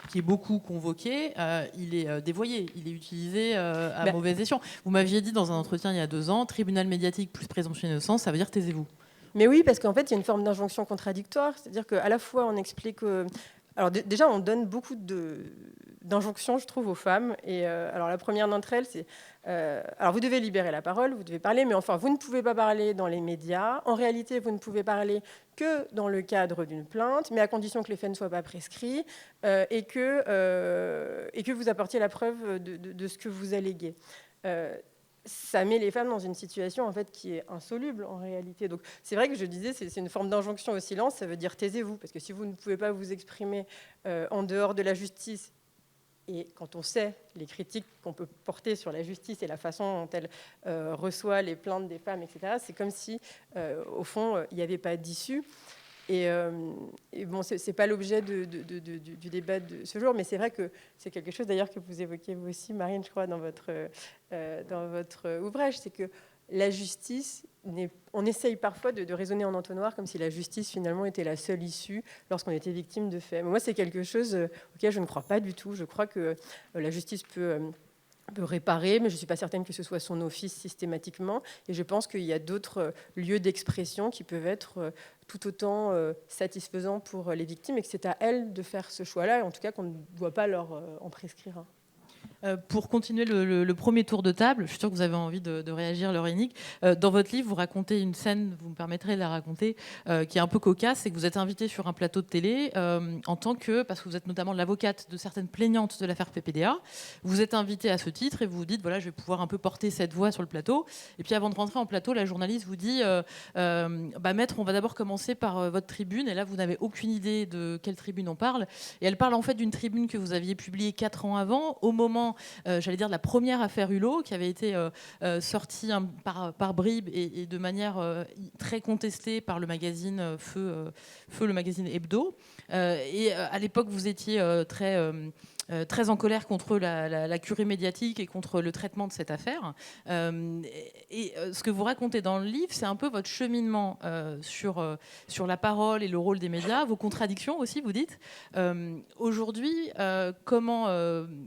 qui est beaucoup convoqué, il est dévoyé, il est utilisé à mauvaise escient. Vous m'aviez dit dans un entretien il y a 2 ans, tribunal médiatique plus présomption d'innocence, ça veut dire taisez-vous. Mais oui, parce qu'en fait, il y a une forme d'injonction contradictoire, c'est-à-dire qu'à la fois on explique Alors déjà, on donne beaucoup d'injonctions, je trouve, aux femmes. Et alors la première d'entre elles, c'est alors vous devez libérer la parole, vous devez parler, mais enfin vous ne pouvez pas parler dans les médias. En réalité, vous ne pouvez parler que dans le cadre d'une plainte, mais à condition que les faits ne soient pas prescrits et que vous apportiez la preuve de ce que vous alléguez. Ça met les femmes dans une situation en fait qui est insoluble en réalité. Donc c'est vrai que je disais c'est une forme d'injonction au silence. Ça veut dire taisez-vous, parce que si vous ne pouvez pas vous exprimer en dehors de la justice, et quand on sait les critiques qu'on peut porter sur la justice et la façon dont elle reçoit les plaintes des femmes, etc., c'est comme si au fond il n'y avait pas d'issue. Et bon, c'est pas l'objet du débat de ce jour, mais c'est vrai que c'est quelque chose d'ailleurs que vous évoquiez vous aussi, Marine, je crois, dans votre ouvrage, c'est que la justice, on essaye parfois de raisonner en entonnoir comme si la justice finalement était la seule issue lorsqu'on était victime de faits. Mais moi, c'est quelque chose auquel je ne crois pas du tout. Je crois que la justice peut réparer, mais je ne suis pas certaine que ce soit son office systématiquement. Et je pense qu'il y a d'autres lieux d'expression qui peuvent être tout autant satisfaisants pour les victimes et que c'est à elles de faire ce choix-là, et en tout cas qu'on ne doit pas leur en prescrire un. Pour continuer le premier tour de table, je suis sûre que vous avez envie de réagir, Laure Hennig. Dans votre livre, vous racontez une scène, vous me permettrez de la raconter, qui est un peu cocasse, c'est que vous êtes invité sur un plateau de télé en tant que, parce que vous êtes notamment l'avocate de certaines plaignantes de l'affaire PPDA, vous êtes invité à ce titre et vous vous dites, voilà, je vais pouvoir un peu porter cette voix sur le plateau. Et puis avant de rentrer en plateau, la journaliste vous dit, maître, on va d'abord commencer par votre tribune. Et là, vous n'avez aucune idée de quelle tribune on parle. Et elle parle en fait d'une tribune que vous aviez publiée 4 ans avant, au moment j'allais dire de la première affaire Hulot, qui avait été sortie par bribes et de manière très contestée par le magazine Feu, le magazine Hebdo. Et à l'époque, vous étiez très en colère contre la curie médiatique et contre le traitement de cette affaire. Et ce que vous racontez dans le livre, c'est un peu votre cheminement sur la parole et le rôle des médias, vos contradictions aussi, vous dites. Aujourd'hui, comment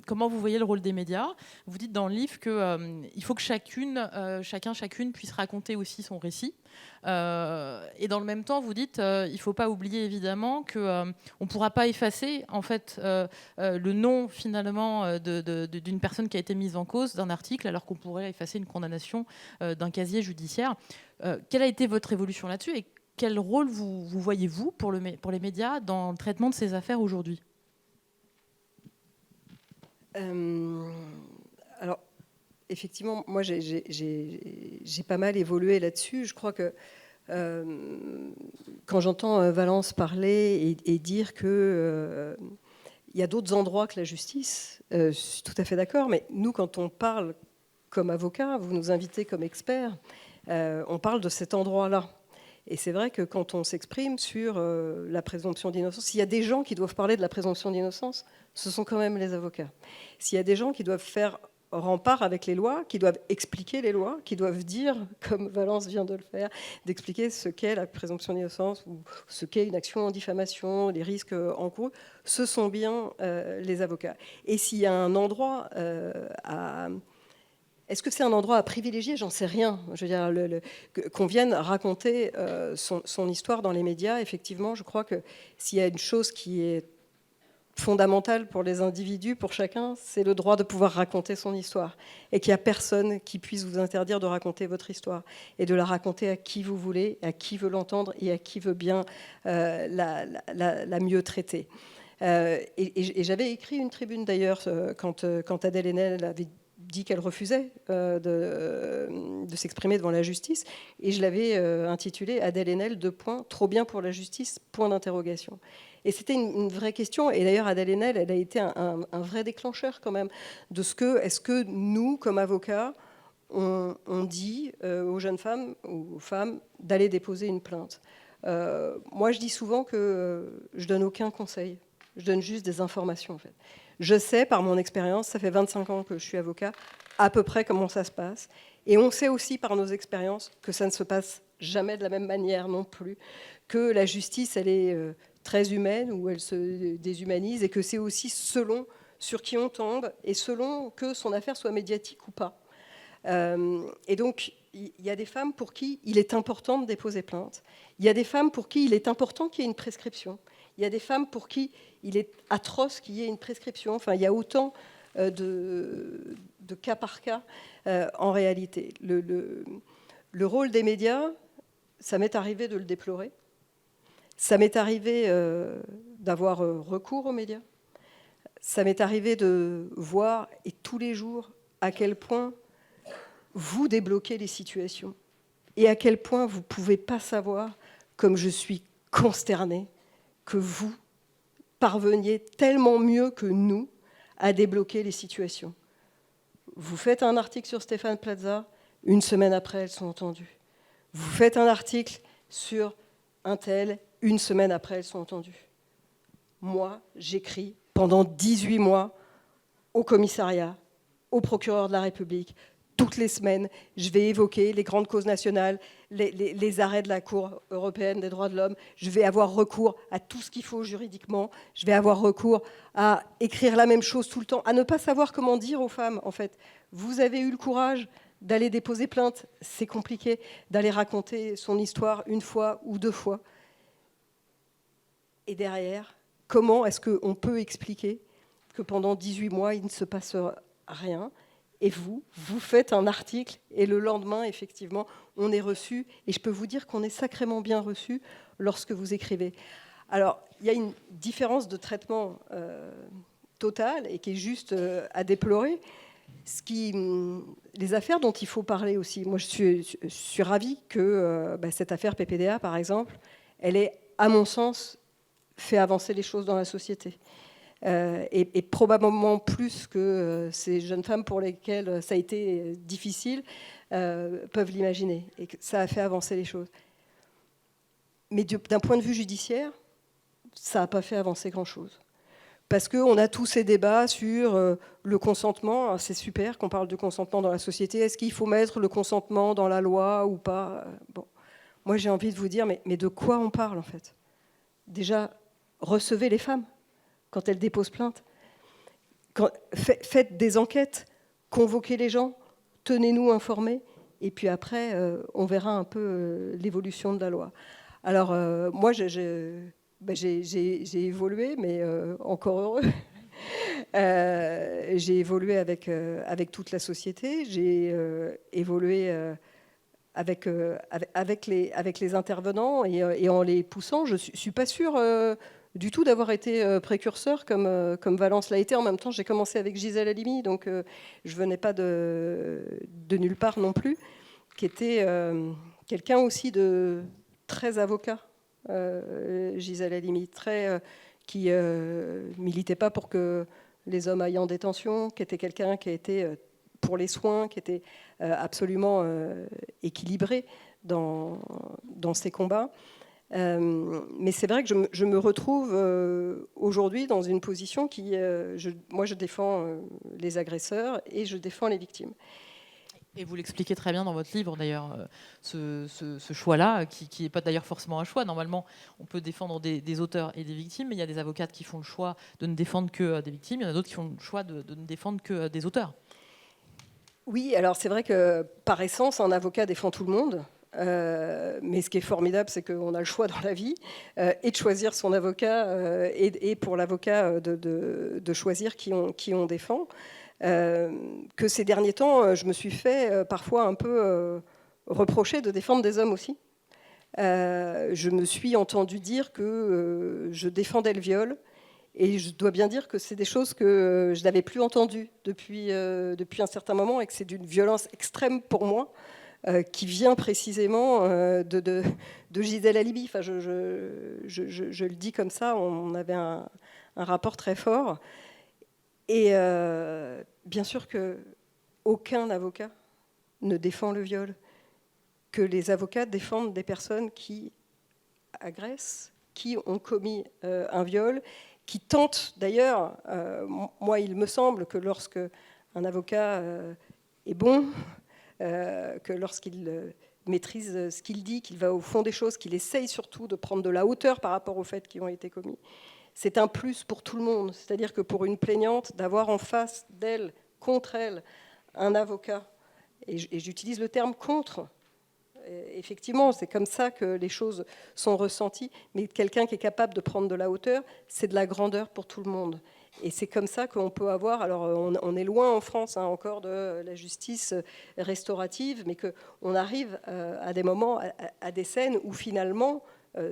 vous voyez le rôle des médias? Vous dites dans le livre qu'il faut que chacune puisse raconter aussi son récit. Et dans le même temps, vous dites il ne faut pas oublier évidemment qu'on ne pourra pas effacer en fait, le nom finalement d'une personne qui a été mise en cause d'un article, alors qu'on pourrait effacer une condamnation d'un casier judiciaire. Quelle a été votre évolution là-dessus et quel rôle vous voyez-vous pour les médias dans le traitement de ces affaires aujourd'hui? Alors, effectivement, moi, j'ai pas mal évolué là-dessus. Je crois que quand j'entends Valence parler et dire qu'il y a d'autres endroits que la justice, je suis tout à fait d'accord. Mais nous, quand on parle comme avocat, vous nous invitez comme expert, on parle de cet endroit-là. Et c'est vrai que quand on s'exprime sur la présomption d'innocence, s'il y a des gens qui doivent parler de la présomption d'innocence, ce sont quand même les avocats. S'il y a des gens qui doivent faire rempart avec les lois, qui doivent expliquer les lois, qui doivent dire, comme Valence vient de le faire, d'expliquer ce qu'est la présomption d'innocence ou ce qu'est une action en diffamation, les risques encourus, ce sont bien les avocats. Et s'il y a un endroit Est-ce que c'est un endroit à privilégier? J'en sais rien. Je veux dire, qu'on vienne raconter son histoire dans les médias, effectivement, je crois que s'il y a une chose qui est fondamentale pour les individus, pour chacun, c'est le droit de pouvoir raconter son histoire. Et qu'il n'y a personne qui puisse vous interdire de raconter votre histoire. Et de la raconter à qui vous voulez, à qui veut l'entendre et à qui veut bien la mieux traiter. Et j'avais écrit une tribune d'ailleurs quand Adèle Haenel avait dit qu'elle refusait de s'exprimer devant la justice, et je l'avais intitulée Adèle Haenel, : trop bien pour la justice, ? Et c'était une vraie question, et d'ailleurs Adèle Haenel, elle a été un vrai déclencheur quand même de est-ce que nous, comme avocats, on dit aux jeunes femmes, aux femmes, d'aller déposer une plainte. Moi, je dis souvent que je donne aucun conseil, je donne juste des informations en fait. Je sais, par mon expérience, ça fait 25 ans que je suis avocat, à peu près comment ça se passe. Et on sait aussi par nos expériences que ça ne se passe jamais de la même manière non plus, que la justice, elle est très humaine, ou elle se déshumanise, et que c'est aussi selon sur qui on tombe, et selon que son affaire soit médiatique ou pas. Et donc, il y a des femmes pour qui il est important de déposer plainte. Il y a des femmes pour qui il est important qu'il y ait une prescription. Il y a des femmes pour qui il est atroce qu'il y ait une prescription. Enfin, il y a autant de cas par cas en réalité. Le rôle des médias, ça m'est arrivé de le déplorer. Ça m'est arrivé d'avoir recours aux médias. Ça m'est arrivé de voir, et tous les jours, à quel point vous débloquez les situations et à quel point vous ne pouvez pas savoir, comme je suis consternée, que vous parveniez tellement mieux que nous à débloquer les situations. Vous faites un article sur Stéphane Plaza, une semaine après, elles sont entendues. Vous faites un article sur un tel, une semaine après, elles sont entendues. Moi, j'écris pendant 18 mois au commissariat, au procureur de la République. Toutes les semaines, je vais évoquer les grandes causes nationales, les arrêts de la Cour européenne des droits de l'homme. Je vais avoir recours à tout ce qu'il faut juridiquement. Je vais avoir recours à écrire la même chose tout le temps, à ne pas savoir comment dire aux femmes, en fait. Vous avez eu le courage d'aller déposer plainte. C'est compliqué d'aller raconter son histoire une fois ou deux fois. Et derrière, comment est-ce qu'on peut expliquer que pendant 18 mois, il ne se passe rien ? Et vous faites un article, et le lendemain, effectivement, on est reçu. Et je peux vous dire qu'on est sacrément bien reçu lorsque vous écrivez. Alors, il y a une différence de traitement totale et qui est juste à déplorer. Les affaires dont il faut parler aussi. Moi, je suis ravie que cette affaire PPDA, par exemple, elle ait, à mon sens, fait avancer les choses dans la société. Et probablement plus que ces jeunes femmes pour lesquelles ça a été difficile peuvent l'imaginer. Et que ça a fait avancer les choses. Mais d'un point de vue judiciaire, ça n'a pas fait avancer grand-chose. Parce qu'on a tous ces débats sur le consentement. C'est super qu'on parle de consentement dans la société. Est-ce qu'il faut mettre le consentement dans la loi ou pas ? Bon. Moi, j'ai envie de vous dire, mais de quoi on parle, en fait ? Déjà, recevez les femmes quand elles déposent plainte. Faites des enquêtes, convoquez les gens, tenez-nous informés, et puis après, on verra un peu l'évolution de la loi. Alors, moi, j'ai évolué, mais encore heureux. J'ai évolué avec toute la société, j'ai évolué avec les intervenants et en les poussant. Je ne suis pas sûre du tout d'avoir été précurseur comme Valence l'a été. En même temps, j'ai commencé avec Gisèle Halimi, donc je ne venais pas de nulle part non plus, qui était quelqu'un aussi de très avocat, Gisèle Halimi, qui militait pas pour que les hommes aillent en détention, qui était quelqu'un qui a été pour les soins, qui était absolument équilibré dans ses combats. Mais c'est vrai que je me retrouve aujourd'hui dans une position qui... moi, je défends les agresseurs et je défends les victimes. Et vous l'expliquez très bien dans votre livre, d'ailleurs, ce choix-là, qui n'est pas d'ailleurs forcément un choix. Normalement, on peut défendre des auteurs et des victimes, mais il y a des avocates qui font le choix de ne défendre que des victimes, il y en a d'autres qui font le choix de ne défendre que des auteurs. Oui, alors c'est vrai que par essence, un avocat défend tout le monde. Mais ce qui est formidable, c'est qu'on a le choix dans la vie et de choisir son avocat et pour l'avocat de choisir qui on défend. Que ces derniers temps, je me suis fait parfois un peu reprocher de défendre des hommes aussi. Je me suis entendu dire que je défendais le viol. Et je dois bien dire que c'est des choses que je n'avais plus entendues depuis un certain moment et que c'est d'une violence extrême pour moi. Qui vient précisément de Gisèle Halimi. Enfin, je le dis comme ça, on avait un rapport très fort. Et bien sûr qu'aucun avocat ne défend le viol, que les avocats défendent des personnes qui agressent, qui ont commis un viol, qui tentent d'ailleurs, moi il me semble que lorsque un avocat est bon, que lorsqu'il maîtrise ce qu'il dit, qu'il va au fond des choses, qu'il essaye surtout de prendre de la hauteur par rapport aux faits qui ont été commis, c'est un plus pour tout le monde. C'est-à-dire que pour une plaignante, d'avoir en face d'elle, contre elle, un avocat, et j'utilise le terme contre, effectivement, c'est comme ça que les choses sont ressenties. Mais quelqu'un qui est capable de prendre de la hauteur, c'est de la grandeur pour tout le monde. Et c'est comme ça qu'on peut avoir, alors on est loin en France encore de la justice restaurative, mais qu'on arrive à des moments, à des scènes où finalement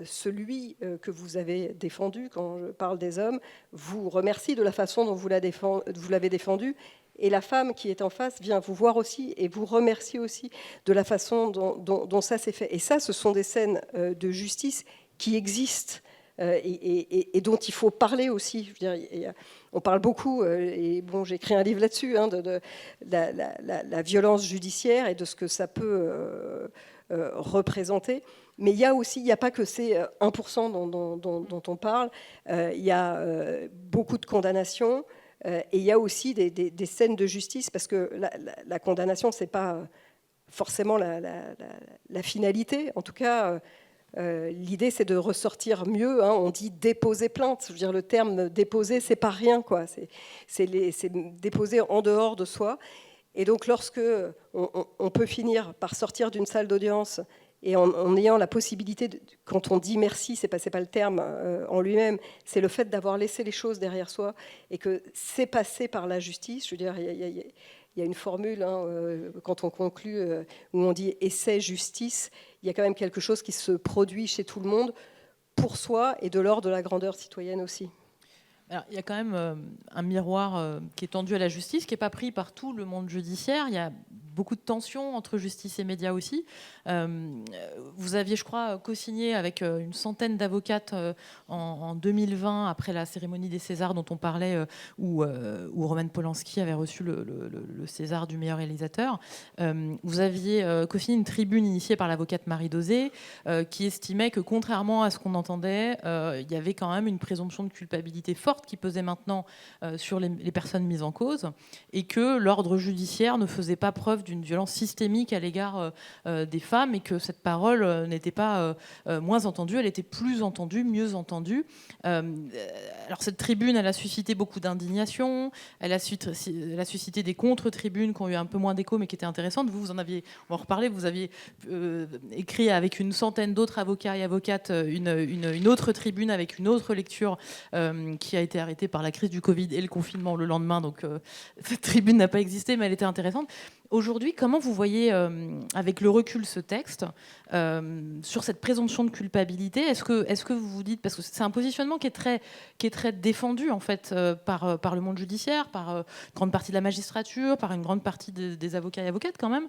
celui que vous avez défendu, quand je parle des hommes, vous remercie de la façon dont vous l'avez défendu, et la femme qui est en face vient vous voir aussi et vous remercie aussi de la façon dont ça s'est fait. Et ça, ce sont des scènes de justice qui existent. Et dont il faut parler aussi. Je veux dire, on parle beaucoup, et bon, j'ai écrit un livre là-dessus, de la violence judiciaire et de ce que ça peut représenter. Mais il n'y a pas que ces 1% dont on parle, il y a beaucoup de condamnations, et il y a aussi des scènes de justice, parce que la condamnation, ce n'est pas forcément la finalité, en tout cas. L'idée, c'est de ressortir mieux. On dit déposer plainte. Je veux dire, le terme déposer, c'est pas rien, quoi. C'est déposer en dehors de soi. Et donc, lorsque on peut finir par sortir d'une salle d'audience et en ayant la possibilité, quand on dit merci, c'est pas le terme en lui-même, c'est le fait d'avoir laissé les choses derrière soi et que c'est passé par la justice. Je veux dire, il y a une formule, quand on conclut, où on dit « essai, justice », il y a quand même quelque chose qui se produit chez tout le monde, pour soi, et de l'ordre de la grandeur citoyenne aussi. Alors, il y a quand même un miroir qui est tendu à la justice, qui n'est pas pris par tout le monde judiciaire. Il y a beaucoup de tensions entre justice et médias aussi. Vous aviez, je crois, co-signé avec une centaine d'avocates en 2020, après la cérémonie des Césars dont on parlait, où Roman Polanski avait reçu le César du meilleur réalisateur. Vous aviez co-signé une tribune initiée par l'avocate Marie Dosé, qui estimait que, contrairement à ce qu'on entendait, il y avait quand même une présomption de culpabilité forte qui pesait maintenant sur les personnes mises en cause, et que l'ordre judiciaire ne faisait pas preuve d'une violence systémique à l'égard des femmes, et que cette parole n'était pas moins entendue, elle était plus entendue, mieux entendue. Alors cette tribune, elle a suscité beaucoup d'indignation, elle a suscité des contre-tribunes qui ont eu un peu moins d'écho, mais qui étaient intéressantes. Vous en aviez, on va en reparler, vous aviez écrit avec une centaine d'autres avocats et avocates une autre tribune avec une autre lecture qui a été arrêtée par la crise du Covid et le confinement le lendemain. Donc cette tribune n'a pas existé, mais elle était intéressante. Aujourd'hui, comment vous voyez, avec le recul, ce texte sur cette présomption de culpabilité? Est-ce que vous vous dites, parce que c'est un positionnement qui est très défendu en fait par le monde judiciaire, par une grande partie de la magistrature, par une grande partie des avocats et avocates quand même,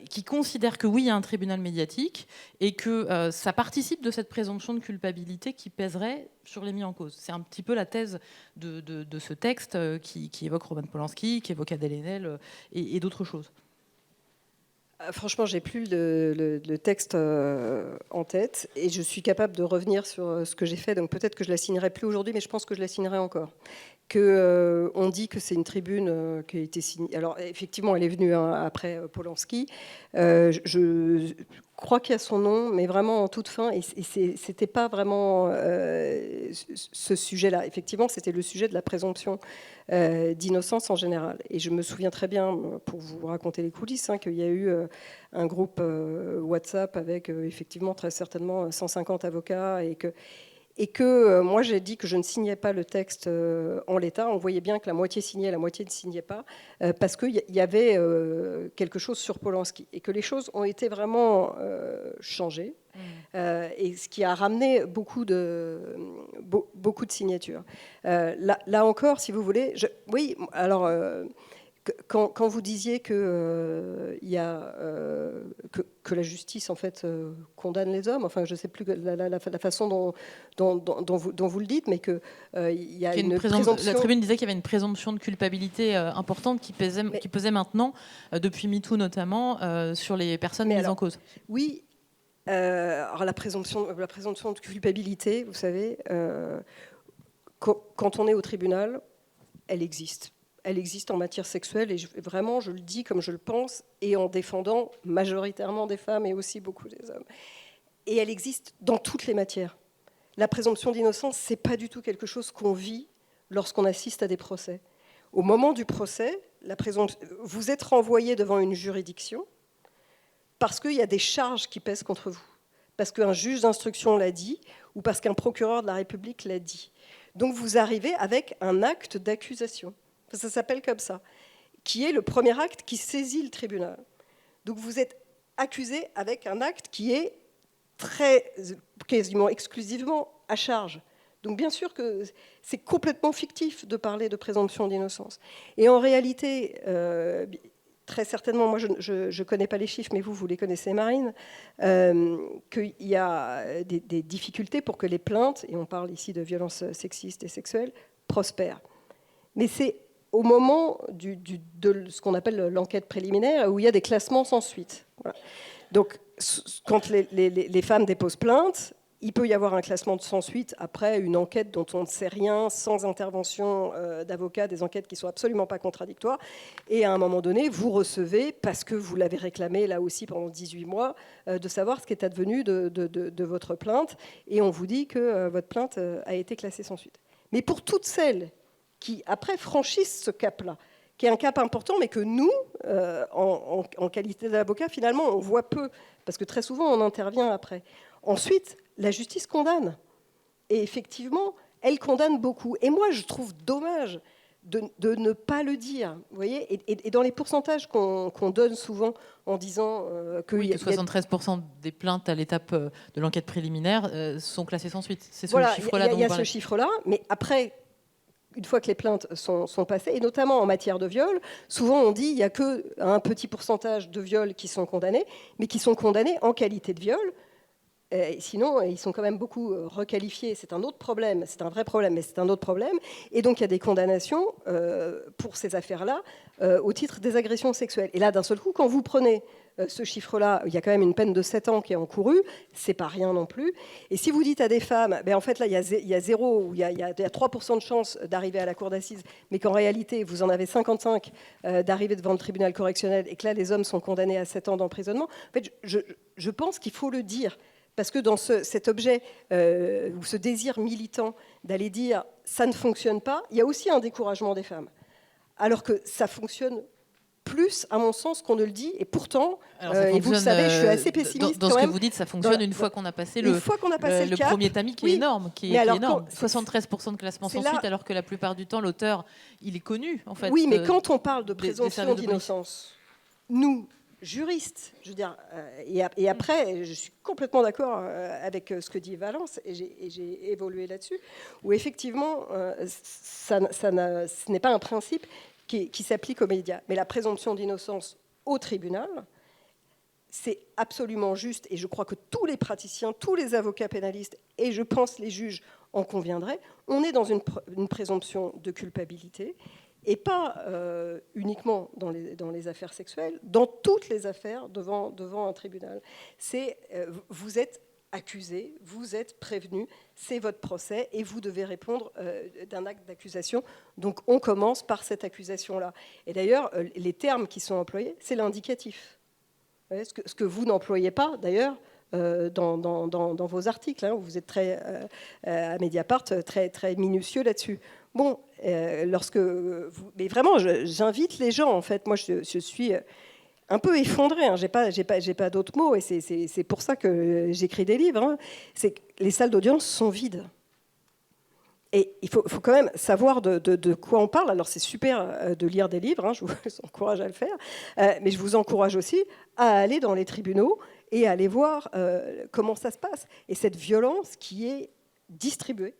qui considèrent que oui, il y a un tribunal médiatique et que ça participe de cette présomption de culpabilité qui pèserait sur les mis en cause. C'est un petit peu la thèse de ce texte qui évoque Roman Polanski, qui évoque Adèle Haenel et d'autres choses. Franchement, j'ai plus le texte en tête et je suis capable de revenir sur ce que j'ai fait. Donc peut-être que je la signerai plus aujourd'hui, mais je pense que je la signerai encore. On dit que c'est une tribune qui a été signée. Alors effectivement, elle est venue après Polanski. Je crois qu'il y a son nom, mais vraiment en toute fin. Et c'était pas vraiment ce sujet-là. Effectivement, c'était le sujet de la présomption d'innocence en général. Et je me souviens très bien, pour vous raconter les coulisses, qu'il y a eu un groupe WhatsApp avec effectivement très certainement 150 avocats et que moi j'ai dit que je ne signais pas le texte en l'état. On voyait bien que la moitié signait, la moitié ne signait pas, parce qu'il y avait quelque chose sur Polanski et que les choses ont été vraiment changées. Et ce qui a ramené beaucoup de signatures. Là encore, si vous voulez, oui, alors quand vous disiez que la justice en fait condamne les hommes, enfin je ne sais plus la façon dont vous le dites, mais que il y a une présomption. La tribune disait qu'il y avait une présomption de culpabilité importante qui pesait maintenant, depuis MeToo notamment, sur les personnes mises en cause. Oui. Alors la présomption de culpabilité, vous savez, quand on est au tribunal, elle existe. Elle existe en matière sexuelle et vraiment, je le dis comme je le pense et en défendant majoritairement des femmes et aussi beaucoup des hommes. Et elle existe dans toutes les matières. La présomption d'innocence, c'est pas du tout quelque chose qu'on vit lorsqu'on assiste à des procès. Au moment du procès, vous êtes renvoyé devant une juridiction parce qu'il y a des charges qui pèsent contre vous, parce qu'un juge d'instruction l'a dit, ou parce qu'un procureur de la République l'a dit. Donc vous arrivez avec un acte d'accusation, ça s'appelle comme ça, qui est le premier acte qui saisit le tribunal. Donc vous êtes accusé avec un acte qui est quasiment exclusivement à charge. Donc bien sûr que c'est complètement fictif de parler de présomption d'innocence. Et en réalité, très certainement, moi je ne connais pas les chiffres, mais vous les connaissez, Marine, qu'il y a des difficultés pour que les plaintes, et on parle ici de violences sexistes et sexuelles, prospèrent. Mais c'est au moment de ce qu'on appelle l'enquête préliminaire, où il y a des classements sans suite. Voilà. Donc, quand les femmes déposent plainte, il peut y avoir un classement sans suite après une enquête dont on ne sait rien, sans intervention d'avocat, des enquêtes qui ne sont absolument pas contradictoires. Et à un moment donné, vous recevez, parce que vous l'avez réclamé là aussi pendant 18 mois, de savoir ce qui est advenu de votre plainte. Et on vous dit que votre plainte a été classée sans suite. Mais pour toutes celles qui, après, franchissent ce cap-là, qui est un cap important, mais que nous, en qualité d'avocat, finalement, on voit peu, parce que très souvent, on intervient après. Ensuite, la justice condamne. Et effectivement, elle condamne beaucoup. Et moi, je trouve dommage de ne pas le dire. Vous voyez, et dans les pourcentages qu'on donne souvent en disant que... Oui, que 73% des plaintes à l'étape de l'enquête préliminaire sont classées sans suite. C'est ce chiffre-là dont il y a ce chiffre-là, mais après... Une fois que les plaintes sont passées, et notamment en matière de viol, souvent on dit qu'il n'y a qu'un petit pourcentage de viols qui sont condamnés, mais qui sont condamnés en qualité de viol. Sinon, ils sont quand même beaucoup requalifiés. C'est un autre problème. C'est un vrai problème, mais c'est un autre problème. Et donc, il y a des condamnations pour ces affaires-là au titre des agressions sexuelles. Et là, d'un seul coup, quand vous prenez ce chiffre-là, il y a quand même une peine de 7 ans qui est encourue. C'est pas rien non plus. Et si vous dites à des femmes, ben en fait, là, il y a 0 ou il y a 3% de chance d'arriver à la cour d'assises, mais qu'en réalité, vous en avez 55 d'arriver devant le tribunal correctionnel et que là, les hommes sont condamnés à 7 ans d'emprisonnement, en fait, je pense qu'il faut le dire. Parce que dans cet objet, ou ce désir militant d'aller dire « ça ne fonctionne pas », il y a aussi un découragement des femmes. Alors que ça fonctionne plus, à mon sens, qu'on ne le dit. Et pourtant, et vous le savez, je suis assez pessimiste dans ce que vous dites, ça fonctionne une fois qu'on a passé le premier tamis qui est énorme. Qui est énorme. 73% de classement sans suite, alors que la plupart du temps, l'auteur, il est connu. En fait, oui, mais quand on parle de présomption d'innocence, nous... juriste, je veux dire, et après, je suis complètement d'accord avec ce que dit Valence, et j'ai évolué là-dessus, où effectivement, ce n'est pas un principe qui s'applique aux médias. Mais la présomption d'innocence au tribunal, c'est absolument juste, et je crois que tous les praticiens, tous les avocats pénalistes, et je pense les juges en conviendraient, on est dans une présomption de culpabilité, et pas uniquement dans les affaires sexuelles, dans toutes les affaires devant un tribunal. Vous êtes accusé, vous êtes prévenu, c'est votre procès, et vous devez répondre d'un acte d'accusation. Donc on commence par cette accusation-là. Et d'ailleurs, les termes qui sont employés, c'est l'indicatif. Ce que vous n'employez pas, d'ailleurs, dans vos articles, hein, où vous êtes à Mediapart très, très minutieux là-dessus. Bon, mais vraiment, j'invite les gens, en fait. Moi, je suis un peu effondrée, hein. J'ai pas d'autres mots, et c'est pour ça que j'écris des livres. Hein. C'est que les salles d'audience sont vides. Et il faut quand même savoir de quoi on parle. Alors, c'est super de lire des livres, hein, je vous encourage à le faire, mais je vous encourage aussi à aller dans les tribunaux et à aller voir comment ça se passe. Et cette violence qui est distribuée,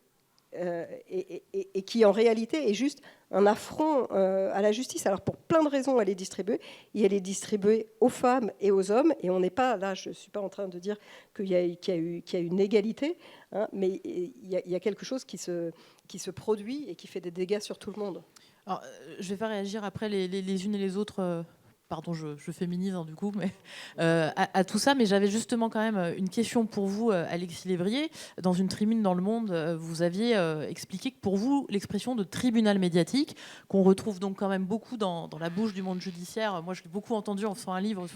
et qui en réalité est juste un affront à la justice. Alors pour plein de raisons, elle est distribuée, et elle est distribuée aux femmes et aux hommes, et on n'est pas là, je ne suis pas en train de dire qu'il y a une égalité, hein, mais il y a quelque chose qui se produit et qui fait des dégâts sur tout le monde. Alors, je vais faire réagir après les unes et les autres. Pardon, je féminise du coup, mais à tout ça. Mais j'avais justement quand même une question pour vous, Alexis Lévrier. Dans une tribune dans Le Monde, vous aviez expliqué que pour vous, l'expression de tribunal médiatique, qu'on retrouve donc quand même beaucoup dans la bouche du monde judiciaire, moi je l'ai beaucoup entendu en faisant un livre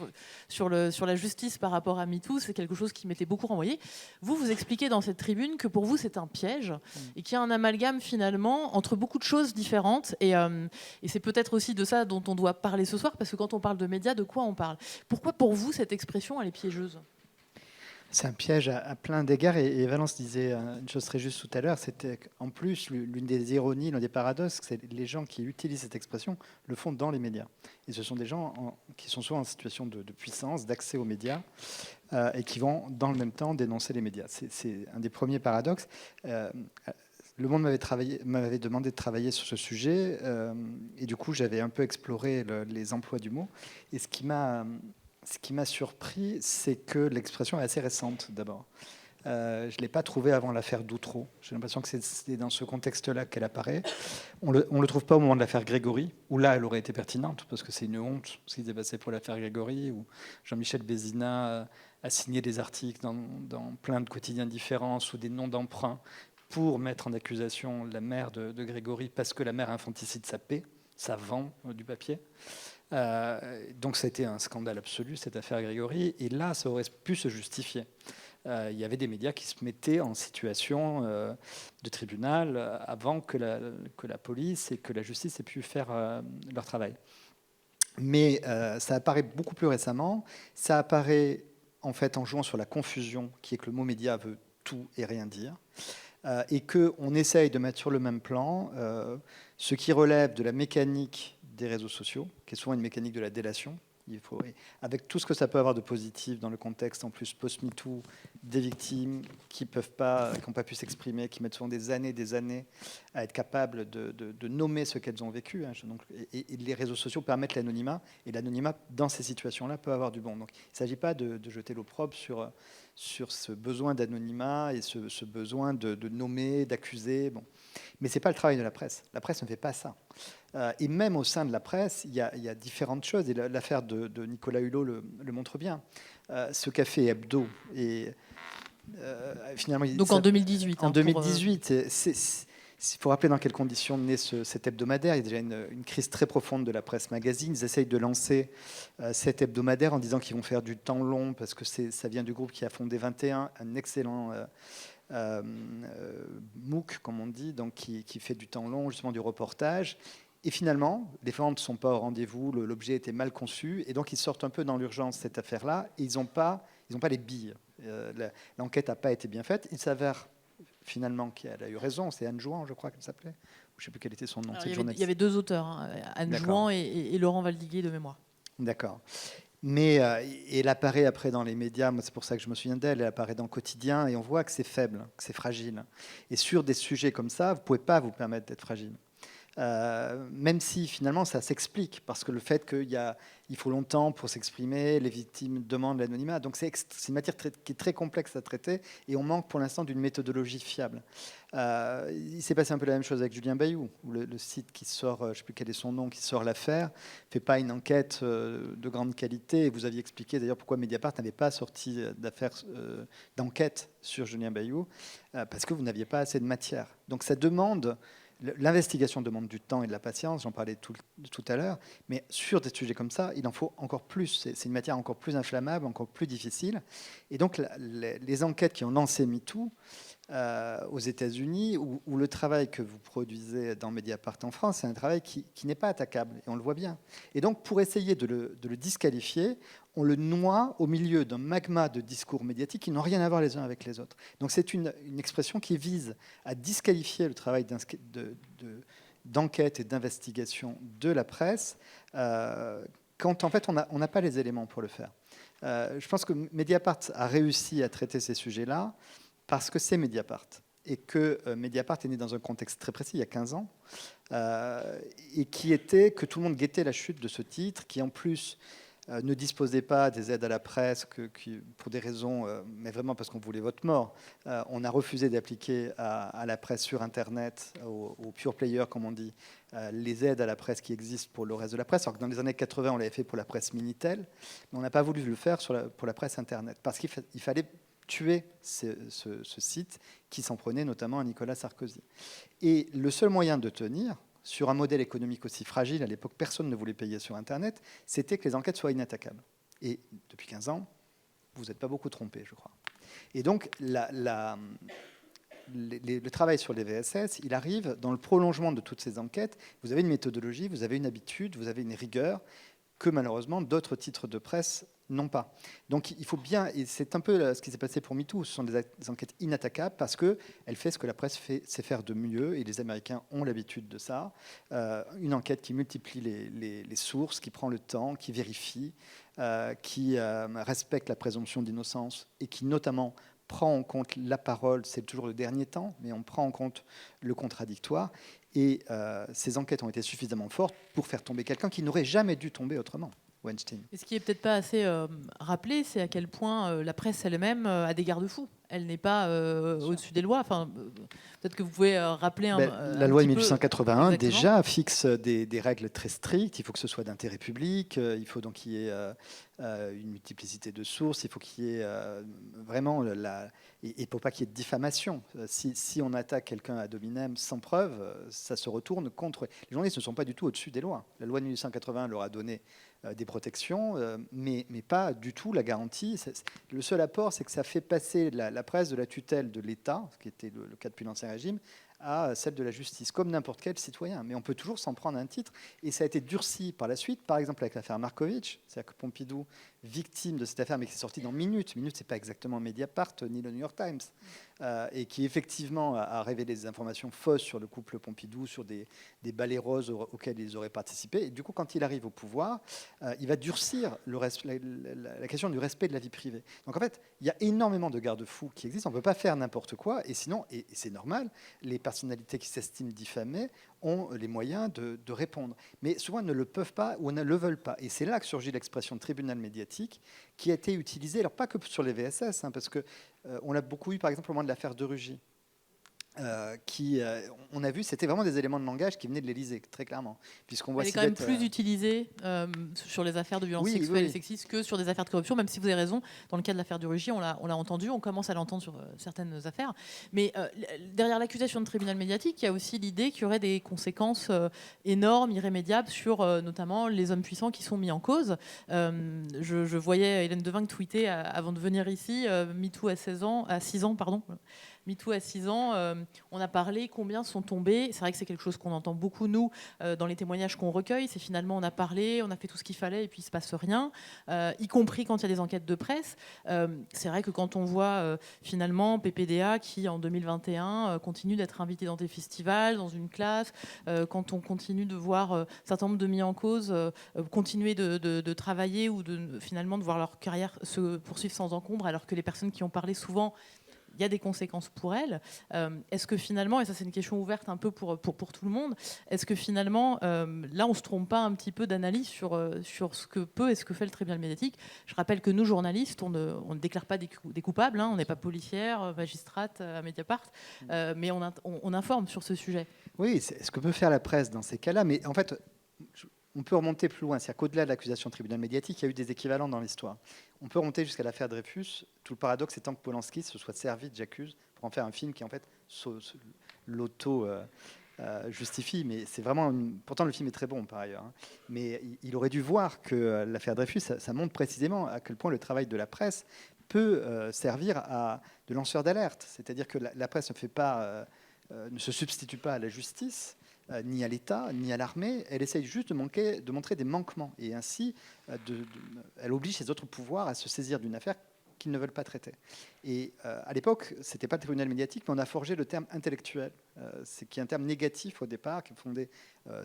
sur la justice par rapport à MeToo, c'est quelque chose qui m'était beaucoup renvoyé. Vous expliquez dans cette tribune que pour vous c'est un piège et qu'il y a un amalgame finalement entre beaucoup de choses différentes. Et c'est peut-être aussi de ça dont on doit parler ce soir, parce que quand on parle parle de médias, de quoi on parle? Pourquoi pour vous cette expression elle est piégeuse? C'est un piège à plein d'égards. Et Valence disait une chose très juste tout à l'heure, c'était qu'en plus, l'une des ironies, l'un des paradoxes, c'est que les gens qui utilisent cette expression le font dans les médias. Et ce sont des gens qui sont souvent en situation de puissance, d'accès aux médias, et qui vont dans le même temps dénoncer les médias. C'est un des premiers paradoxes. Le Monde m'avait demandé de travailler sur ce sujet, et du coup, j'avais un peu exploré les emplois du mot. Et ce qui m'a surpris, c'est que l'expression est assez récente, d'abord. Je ne l'ai pas trouvée avant l'affaire Doutreau. J'ai l'impression que c'est dans ce contexte-là qu'elle apparaît. On ne le trouve pas au moment de l'affaire Grégory, où là, elle aurait été pertinente, parce que c'est une honte ce qui s'est passé pour l'affaire Grégory, où Jean-Michel Bézina a signé des articles dans plein de quotidiens différents, sous des noms d'emprunt, pour mettre en accusation la mère de Grégory, parce que la mère infanticide sa paix, ça vend du papier. Donc ça a été un scandale absolu, cette affaire Grégory, et là ça aurait pu se justifier. Il y avait des médias qui se mettaient en situation de tribunal avant que la police et que la justice aient pu faire leur travail. Mais ça apparaît beaucoup plus récemment. Ça apparaît en fait en jouant sur la confusion qui est que le mot média veut tout et rien dire, et qu'on essaye de mettre sur le même plan ce qui relève de la mécanique des réseaux sociaux, qui est souvent une mécanique de la délation. Avec tout ce que ça peut avoir de positif dans le contexte en plus post-MeToo, des victimes qui n'ont pas pu s'exprimer, qui mettent souvent des années à être capables de nommer ce qu'elles ont vécu. Donc, et les réseaux sociaux permettent l'anonymat, et l'anonymat dans ces situations-là peut avoir du bon. Donc il ne s'agit pas de jeter l'opprobre sur ce besoin d'anonymat et ce besoin de nommer, d'accuser. Bon. Mais ce n'est pas le travail de la presse. La presse ne fait pas ça. Et même au sein de la presse, il y a différentes choses. Et l'affaire de Nicolas Hulot le montre bien. Ce qu'a fait Hebdo. Et, finalement, donc en 2018. En 2018. Il faut rappeler dans quelles conditions naît cet hebdomadaire. Il y a déjà une crise très profonde de la presse magazine. Ils essayent de lancer cet hebdomadaire en disant qu'ils vont faire du temps long, parce que ça vient du groupe qui a fondé 21, un excellent MOOC, comme on dit, donc qui fait du temps long, justement du reportage. Et finalement, les ventes ne sont pas au rendez-vous, l'objet était mal conçu, et donc ils sortent un peu dans l'urgence cette affaire-là, et ils n'ont pas les billes. L'enquête n'a pas été bien faite. Il s'avère finalement qu'elle a eu raison, c'est Anne Jouan, je crois qu'elle s'appelait. Je ne sais plus quel était son nom. Il y avait deux auteurs, Anne Jouan et Laurent Valdiguier de mémoire. D'accord. Mais elle apparaît après dans les médias, moi c'est pour ça que je me souviens d'elle, elle apparaît dans le Quotidien, et on voit que c'est faible, que c'est fragile. Et sur des sujets comme ça, vous ne pouvez pas vous permettre d'être fragile. Même si finalement ça s'explique, parce que le fait qu'il faut longtemps pour s'exprimer, les victimes demandent l'anonymat, donc c'est une matière qui est très complexe à traiter, et on manque pour l'instant d'une méthodologie fiable. Il s'est passé un peu la même chose avec Julien Bayou, où le site qui sort, je ne sais plus quel est son nom, qui sort l'affaire, ne fait pas une enquête de grande qualité, et vous aviez expliqué d'ailleurs pourquoi Mediapart n'avait pas sorti d'enquête sur Julien Bayou, parce que vous n'aviez pas assez de matière. Donc ça demande... L'investigation demande du temps et de la patience, j'en parlais tout à l'heure, mais sur des sujets comme ça, il en faut encore plus. C'est une matière encore plus inflammable, encore plus difficile. Et donc, les enquêtes qui ont lancé MeToo aux États-Unis, ou le travail que vous produisez dans Mediapart en France, c'est un travail qui n'est pas attaquable, et on le voit bien. Et donc, pour essayer de le disqualifier, on le noie au milieu d'un magma de discours médiatiques qui n'ont rien à voir les uns avec les autres. Donc c'est une expression qui vise à disqualifier le travail d'enquête et d'investigation de la presse quand en fait on n'a pas les éléments pour le faire. Je pense que Mediapart a réussi à traiter ces sujets-là parce que c'est Mediapart. Et que Mediapart est né dans un contexte très précis, il y a 15 ans, et qui était que tout le monde guettait la chute de ce titre, qui en plus... ne disposait pas des aides à la presse pour des raisons, mais vraiment parce qu'on voulait votre mort. On a refusé d'appliquer à la presse sur Internet, aux pure players, comme on dit, les aides à la presse qui existent pour le reste de la presse. Alors que dans les années 80, on l'avait fait pour la presse Minitel, mais on n'a pas voulu le faire pour la presse Internet, parce qu'il fallait tuer ce site qui s'en prenait notamment à Nicolas Sarkozy. Et le seul moyen de tenir, sur un modèle économique aussi fragile, à l'époque personne ne voulait payer sur Internet, c'était que les enquêtes soient inattaquables. Et depuis 15 ans, vous n'êtes pas beaucoup trompé, je crois. Et donc, le travail sur les VSS, il arrive dans le prolongement de toutes ces enquêtes. Vous avez une méthodologie, vous avez une habitude, vous avez une rigueur, que malheureusement d'autres titres de presse n'ont pas. Donc il faut bien, et c'est un peu ce qui s'est passé pour MeToo, ce sont des enquêtes inattaquables parce qu'elle fait ce que la presse sait faire de mieux, et les Américains ont l'habitude de ça. Une enquête qui multiplie les sources, qui prend le temps, qui vérifie, qui respecte la présomption d'innocence et qui notamment prend en compte la parole, c'est toujours le dernier temps, mais on prend en compte le contradictoire. Et ces enquêtes ont été suffisamment fortes pour faire tomber quelqu'un qui n'aurait jamais dû tomber autrement. Weinstein. Et ce qui est peut-être pas assez rappelé, c'est à quel point la presse elle-même a des garde-fous. Elle n'est pas au-dessus des lois. Enfin, peut-être que vous pouvez rappeler la loi de 1881 Exactement. déjà fixe des règles très strictes. Il faut que ce soit d'intérêt public. Il faut donc qu'il y ait une multiplicité de sources. Il faut qu'il y ait vraiment il ne faut pas qu'il y ait de diffamation. Si on attaque quelqu'un ad hominem sans preuve, ça se retourne contre. Les journalistes ne sont pas du tout au-dessus des lois. La loi de 1881 leur a donné des protections, mais pas du tout la garantie. Le seul apport, c'est que ça fait passer la presse de la tutelle de l'État, ce qui était le cas depuis l'Ancien Régime, à celle de la justice, comme n'importe quel citoyen. Mais on peut toujours s'en prendre un titre, et ça a été durci par la suite, par exemple avec l'affaire Markovitch, c'est-à-dire que Pompidou, victime de cette affaire, mais qui est sortie dans Minute, c'est pas exactement Mediapart ni le New York Times, et qui effectivement a révélé des informations fausses sur le couple Pompidou, sur des balais roses auxquels ils auraient participé. Et du coup, quand il arrive au pouvoir, il va durcir la question du respect de la vie privée. Donc en fait, il y a énormément de garde-fous qui existent. On ne peut pas faire n'importe quoi, et sinon, et c'est normal, les personnalités qui s'estiment diffamées ont les moyens de répondre. Mais souvent, elles ne le peuvent pas ou ne le veulent pas. Et c'est là que surgit l'expression de tribunal médiatique qui a été utilisée, alors pas que sur les VSS, parce qu'on l'a beaucoup eu, par exemple, au moment de l'affaire de Rugy. On a vu, c'était vraiment des éléments de langage qui venaient de l'Élysée, très clairement. Puisqu'on voit Elle est quand même plus utilisée sur les affaires de violence sexuelle et sexiste que sur des affaires de corruption, même si vous avez raison, dans le cas de l'affaire du Rugy, on l'a entendu, on commence à l'entendre sur certaines affaires. Mais derrière l'accusation de tribunal médiatique, il y a aussi l'idée qu'il y aurait des conséquences énormes, irrémédiables, sur notamment les hommes puissants qui sont mis en cause. Je voyais Hélène Devinck tweeter avant de venir ici, MeToo à 6 ans, MeToo à 6 ans, on a parlé combien sont tombés. C'est vrai que c'est quelque chose qu'on entend beaucoup, nous, dans les témoignages qu'on recueille. C'est finalement, on a parlé, on a fait tout ce qu'il fallait et puis il ne se passe rien, y compris quand il y a des enquêtes de presse. C'est vrai que quand on voit finalement PPDA qui, en 2021, continue d'être invité dans des festivals, dans une classe, quand on continue de voir un certain nombre de mis en cause continuer de travailler ou finalement de voir leur carrière se poursuivre sans encombre, alors que les personnes qui ont parlé souvent, il y a des conséquences pour elles. Est-ce que finalement, et ça c'est une question ouverte un peu pour tout le monde, est-ce que finalement, là on ne se trompe pas un petit peu d'analyse sur ce que peut et ce que fait le tribunal médiatique? Je rappelle que nous, journalistes, on ne déclare pas des coupables, on n'est pas policière, magistrate à Mediapart, mais on informe sur ce sujet. Oui, c'est ce que peut faire la presse dans ces cas-là, mais en fait, on peut remonter plus loin, c'est-à-dire qu'au-delà de l'accusation de tribunal médiatique, il y a eu des équivalents dans l'histoire. On peut remonter jusqu'à l'affaire Dreyfus. Tout le paradoxe étant que Polanski se soit servi de J'accuse pour en faire un film qui, en fait, l'auto-justifie. Mais c'est vraiment... Pourtant, le film est très bon, par ailleurs. Mais il aurait dû voir que l'affaire Dreyfus, ça montre précisément à quel point le travail de la presse peut servir de lanceur d'alerte. C'est-à-dire que la presse ne se substitue pas à la justice, ni à l'État, ni à l'armée. Elle essaye juste de montrer des manquements. Et ainsi, elle oblige les autres pouvoirs à se saisir d'une affaire qu'ils ne veulent pas traiter. Et à l'époque, ce n'était pas le tribunal médiatique, mais on a forgé le terme intellectuel, qui est un terme négatif au départ, qui est fondé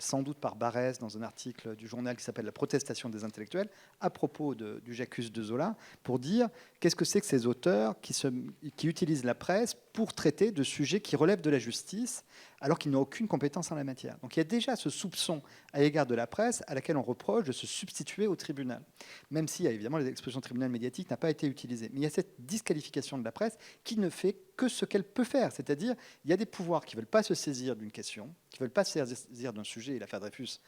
sans doute par Barrès dans un article du journal qui s'appelle « La protestation des intellectuels » à propos du J'accuse de Zola, pour dire qu'est-ce que c'est que ces auteurs qui utilisent la presse pour traiter de sujets qui relèvent de la justice, alors qu'ils n'ont aucune compétence en la matière. Donc il y a déjà ce soupçon à l'égard de la presse à laquelle on reproche de se substituer au tribunal, même si évidemment l'expression tribunal médiatique n'a pas été utilisée. Mais il y a cette disqualification de la presse qui ne fait que ce qu'elle peut faire, c'est-à-dire il y a des pouvoirs qui ne veulent pas se saisir d'une question, qui ne veulent pas se saisir d'un sujet, et l'affaire Dreyfus,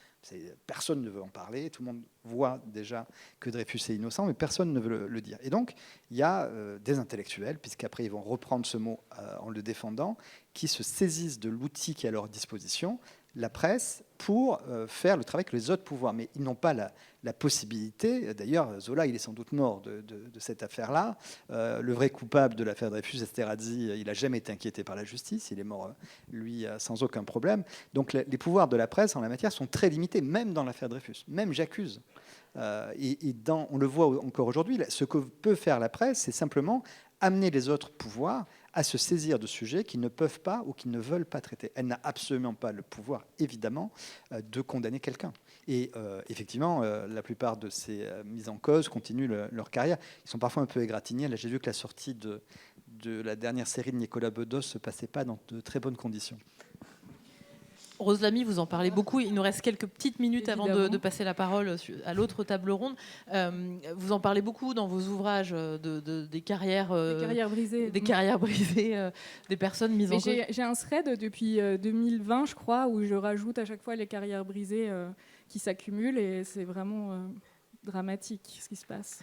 personne ne veut en parler, tout le monde voit déjà que Dreyfus est innocent, mais personne ne veut le dire. Et donc, il y a des intellectuels, puisqu'après ils vont reprendre ce mot en le défendant, qui se saisissent de l'outil qui est à leur disposition, la presse, pour faire le travail que les autres pouvoirs. Mais ils n'ont pas la possibilité, d'ailleurs Zola il est sans doute mort de cette affaire-là, le vrai coupable de l'affaire Dreyfus, Esterhazy, il n'a jamais été inquiété par la justice, il est mort lui sans aucun problème. Donc les pouvoirs de la presse en la matière sont très limités, même dans l'affaire Dreyfus, même J'accuse. On le voit encore aujourd'hui, ce que peut faire la presse, c'est simplement amener les autres pouvoirs à se saisir de sujets qu'ils ne peuvent pas ou qu'ils ne veulent pas traiter. Elle n'a absolument pas le pouvoir, évidemment, de condamner quelqu'un. Et effectivement, la plupart de ces mises en cause continuent leur carrière. Ils sont parfois un peu égratignés. Là, j'ai vu que la sortie de la dernière série de Nicolas Bedos ne se passait pas dans de très bonnes conditions. Rose Lamy, vous en parlez beaucoup. Il nous reste quelques petites minutes avant de passer la parole à l'autre table ronde. Vous en parlez beaucoup dans vos ouvrages des carrières brisées. Des carrières brisées, des personnes mises en cause. J'ai un thread depuis 2020, je crois, où je rajoute à chaque fois les carrières brisées qui s'accumulent et c'est vraiment dramatique ce qui se passe.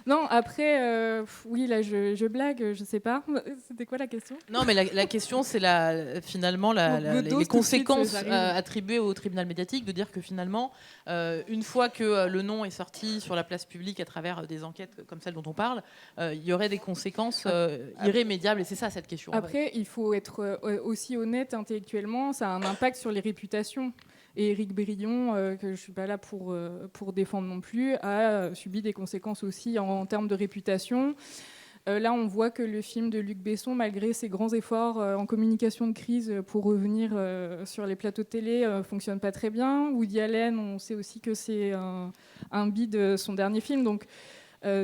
Non, après, oui, là, je blague, je sais pas. C'était quoi la question ? Non, mais la question, c'est finalement les conséquences attribuées au tribunal médiatique, de dire que finalement, une fois que le nom est sorti sur la place publique à travers des enquêtes comme celle dont on parle, il y aurait des conséquences irrémédiables, et c'est ça cette question. Après, il faut être aussi honnête intellectuellement, ça a un impact sur les réputations. Et Éric Brillon, que je ne suis pas là pour défendre non plus, a subi des conséquences aussi en termes de réputation. Là, on voit que le film de Luc Besson, malgré ses grands efforts en communication de crise pour revenir sur les plateaux de télé, ne fonctionne pas très bien. Woody Allen, on sait aussi que c'est un bide son dernier film. Donc,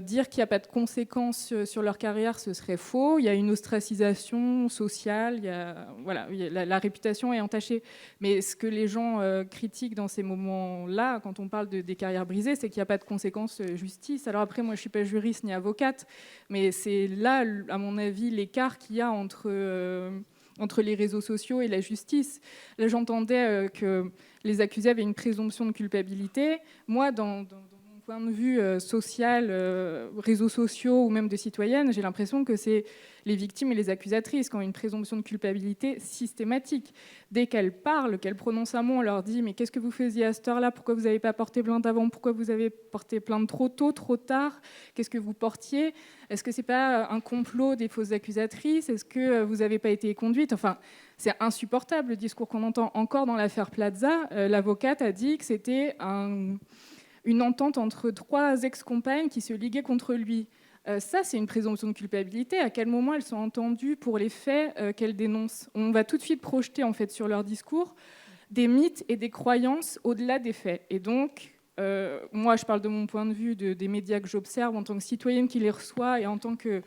dire qu'il n'y a pas de conséquences sur leur carrière, ce serait faux. Il y a une ostracisation sociale, la réputation est entachée. Mais ce que les gens critiquent dans ces moments-là, quand on parle des carrières brisées, c'est qu'il n'y a pas de conséquences justice. Alors après, moi, je ne suis pas juriste ni avocate, mais c'est là, à mon avis, l'écart qu'il y a entre les réseaux sociaux et la justice. Là, j'entendais que les accusés avaient une présomption de culpabilité. Moi, dans point de vue social, réseaux sociaux ou même de citoyennes, j'ai l'impression que c'est les victimes et les accusatrices qui ont une présomption de culpabilité systématique. Dès qu'elles parlent, qu'elles prononcent un mot, on leur dit « mais qu'est-ce que vous faisiez à cette heure-là ? Pourquoi vous n'avez pas porté plainte avant ? Pourquoi vous avez porté plainte trop tôt, trop tard ? Qu'est-ce que vous portiez ? Est-ce que ce n'est pas un complot des fausses accusatrices ? Est-ce que vous n'avez pas été conduite ?» Enfin, c'est insupportable le discours qu'on entend encore dans l'affaire Plaza. L'avocate a dit que c'était une entente entre 3 ex-compagnes qui se liguaient contre lui. Ça, c'est une présomption de culpabilité. À quel moment elles sont entendues pour les faits qu'elles dénoncent ? On va tout de suite projeter en fait, sur leur discours des mythes et des croyances au-delà des faits. Et donc, moi, je parle de mon point de vue des médias que j'observe en tant que citoyenne qui les reçoit et en tant que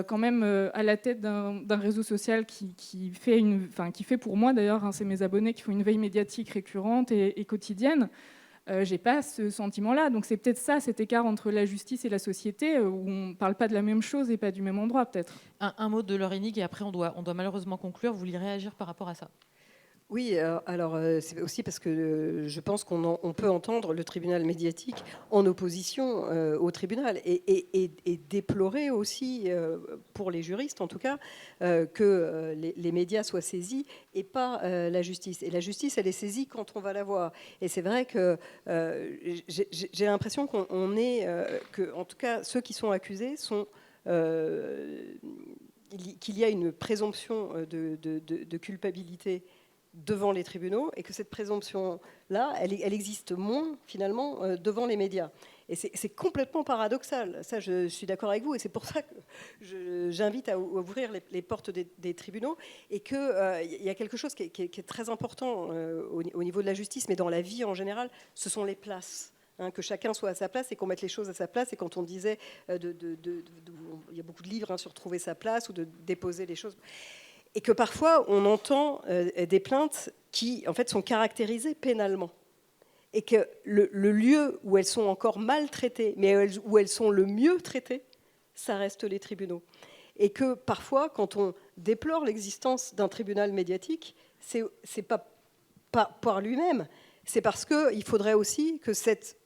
quand même à la tête d'un réseau social qui fait pour moi d'ailleurs, c'est mes abonnés qui font une veille médiatique récurrente et quotidienne. J'ai pas ce sentiment-là. Donc c'est peut-être ça, cet écart entre la justice et la société, où on ne parle pas de la même chose et pas du même endroit, peut-être. Un mot de Laure Hennig, et après on doit malheureusement conclure. Vous vouliez réagir par rapport à ça ? Oui, alors c'est aussi parce que je pense qu'on peut entendre le tribunal médiatique en opposition au tribunal et déplorer aussi, pour les juristes en tout cas, que les médias soient saisis et pas la justice. Et la justice, elle est saisie quand on va la voir. Et c'est vrai que j'ai l'impression qu'on est, que en tout cas ceux qui sont accusés sont... qu'il y a une présomption de culpabilité devant les tribunaux, et que cette présomption-là, elle existe moins, finalement, devant les médias. Et c'est complètement paradoxal. Ça, je suis d'accord avec vous, et c'est pour ça que j'invite à ouvrir les portes des tribunaux, et qu'il y a quelque chose qui est très important au niveau de la justice, mais dans la vie en général, ce sont les places. Que chacun soit à sa place et qu'on mette les choses à sa place. Et quand on disait, il y a beaucoup de livres sur trouver sa place ou de déposer les choses... Et que parfois, on entend des plaintes qui, en fait, sont caractérisées pénalement. Et que le lieu où elles sont encore mal traitées, mais où elles sont le mieux traitées, ça reste les tribunaux. Et que parfois, quand on déplore l'existence d'un tribunal médiatique, c'est pas par lui-même, c'est parce qu'il faudrait aussi que cette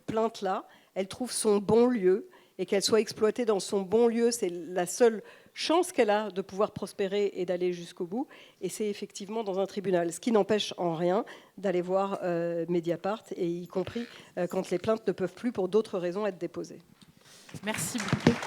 plainte-là, elle trouve son bon lieu, et qu'elle soit exploitée dans son bon lieu. C'est la seule chance qu'elle a de pouvoir prospérer et d'aller jusqu'au bout. Et c'est effectivement dans un tribunal. Ce qui n'empêche en rien d'aller voir Mediapart, et y compris quand les plaintes ne peuvent plus, pour d'autres raisons, être déposées. Merci beaucoup.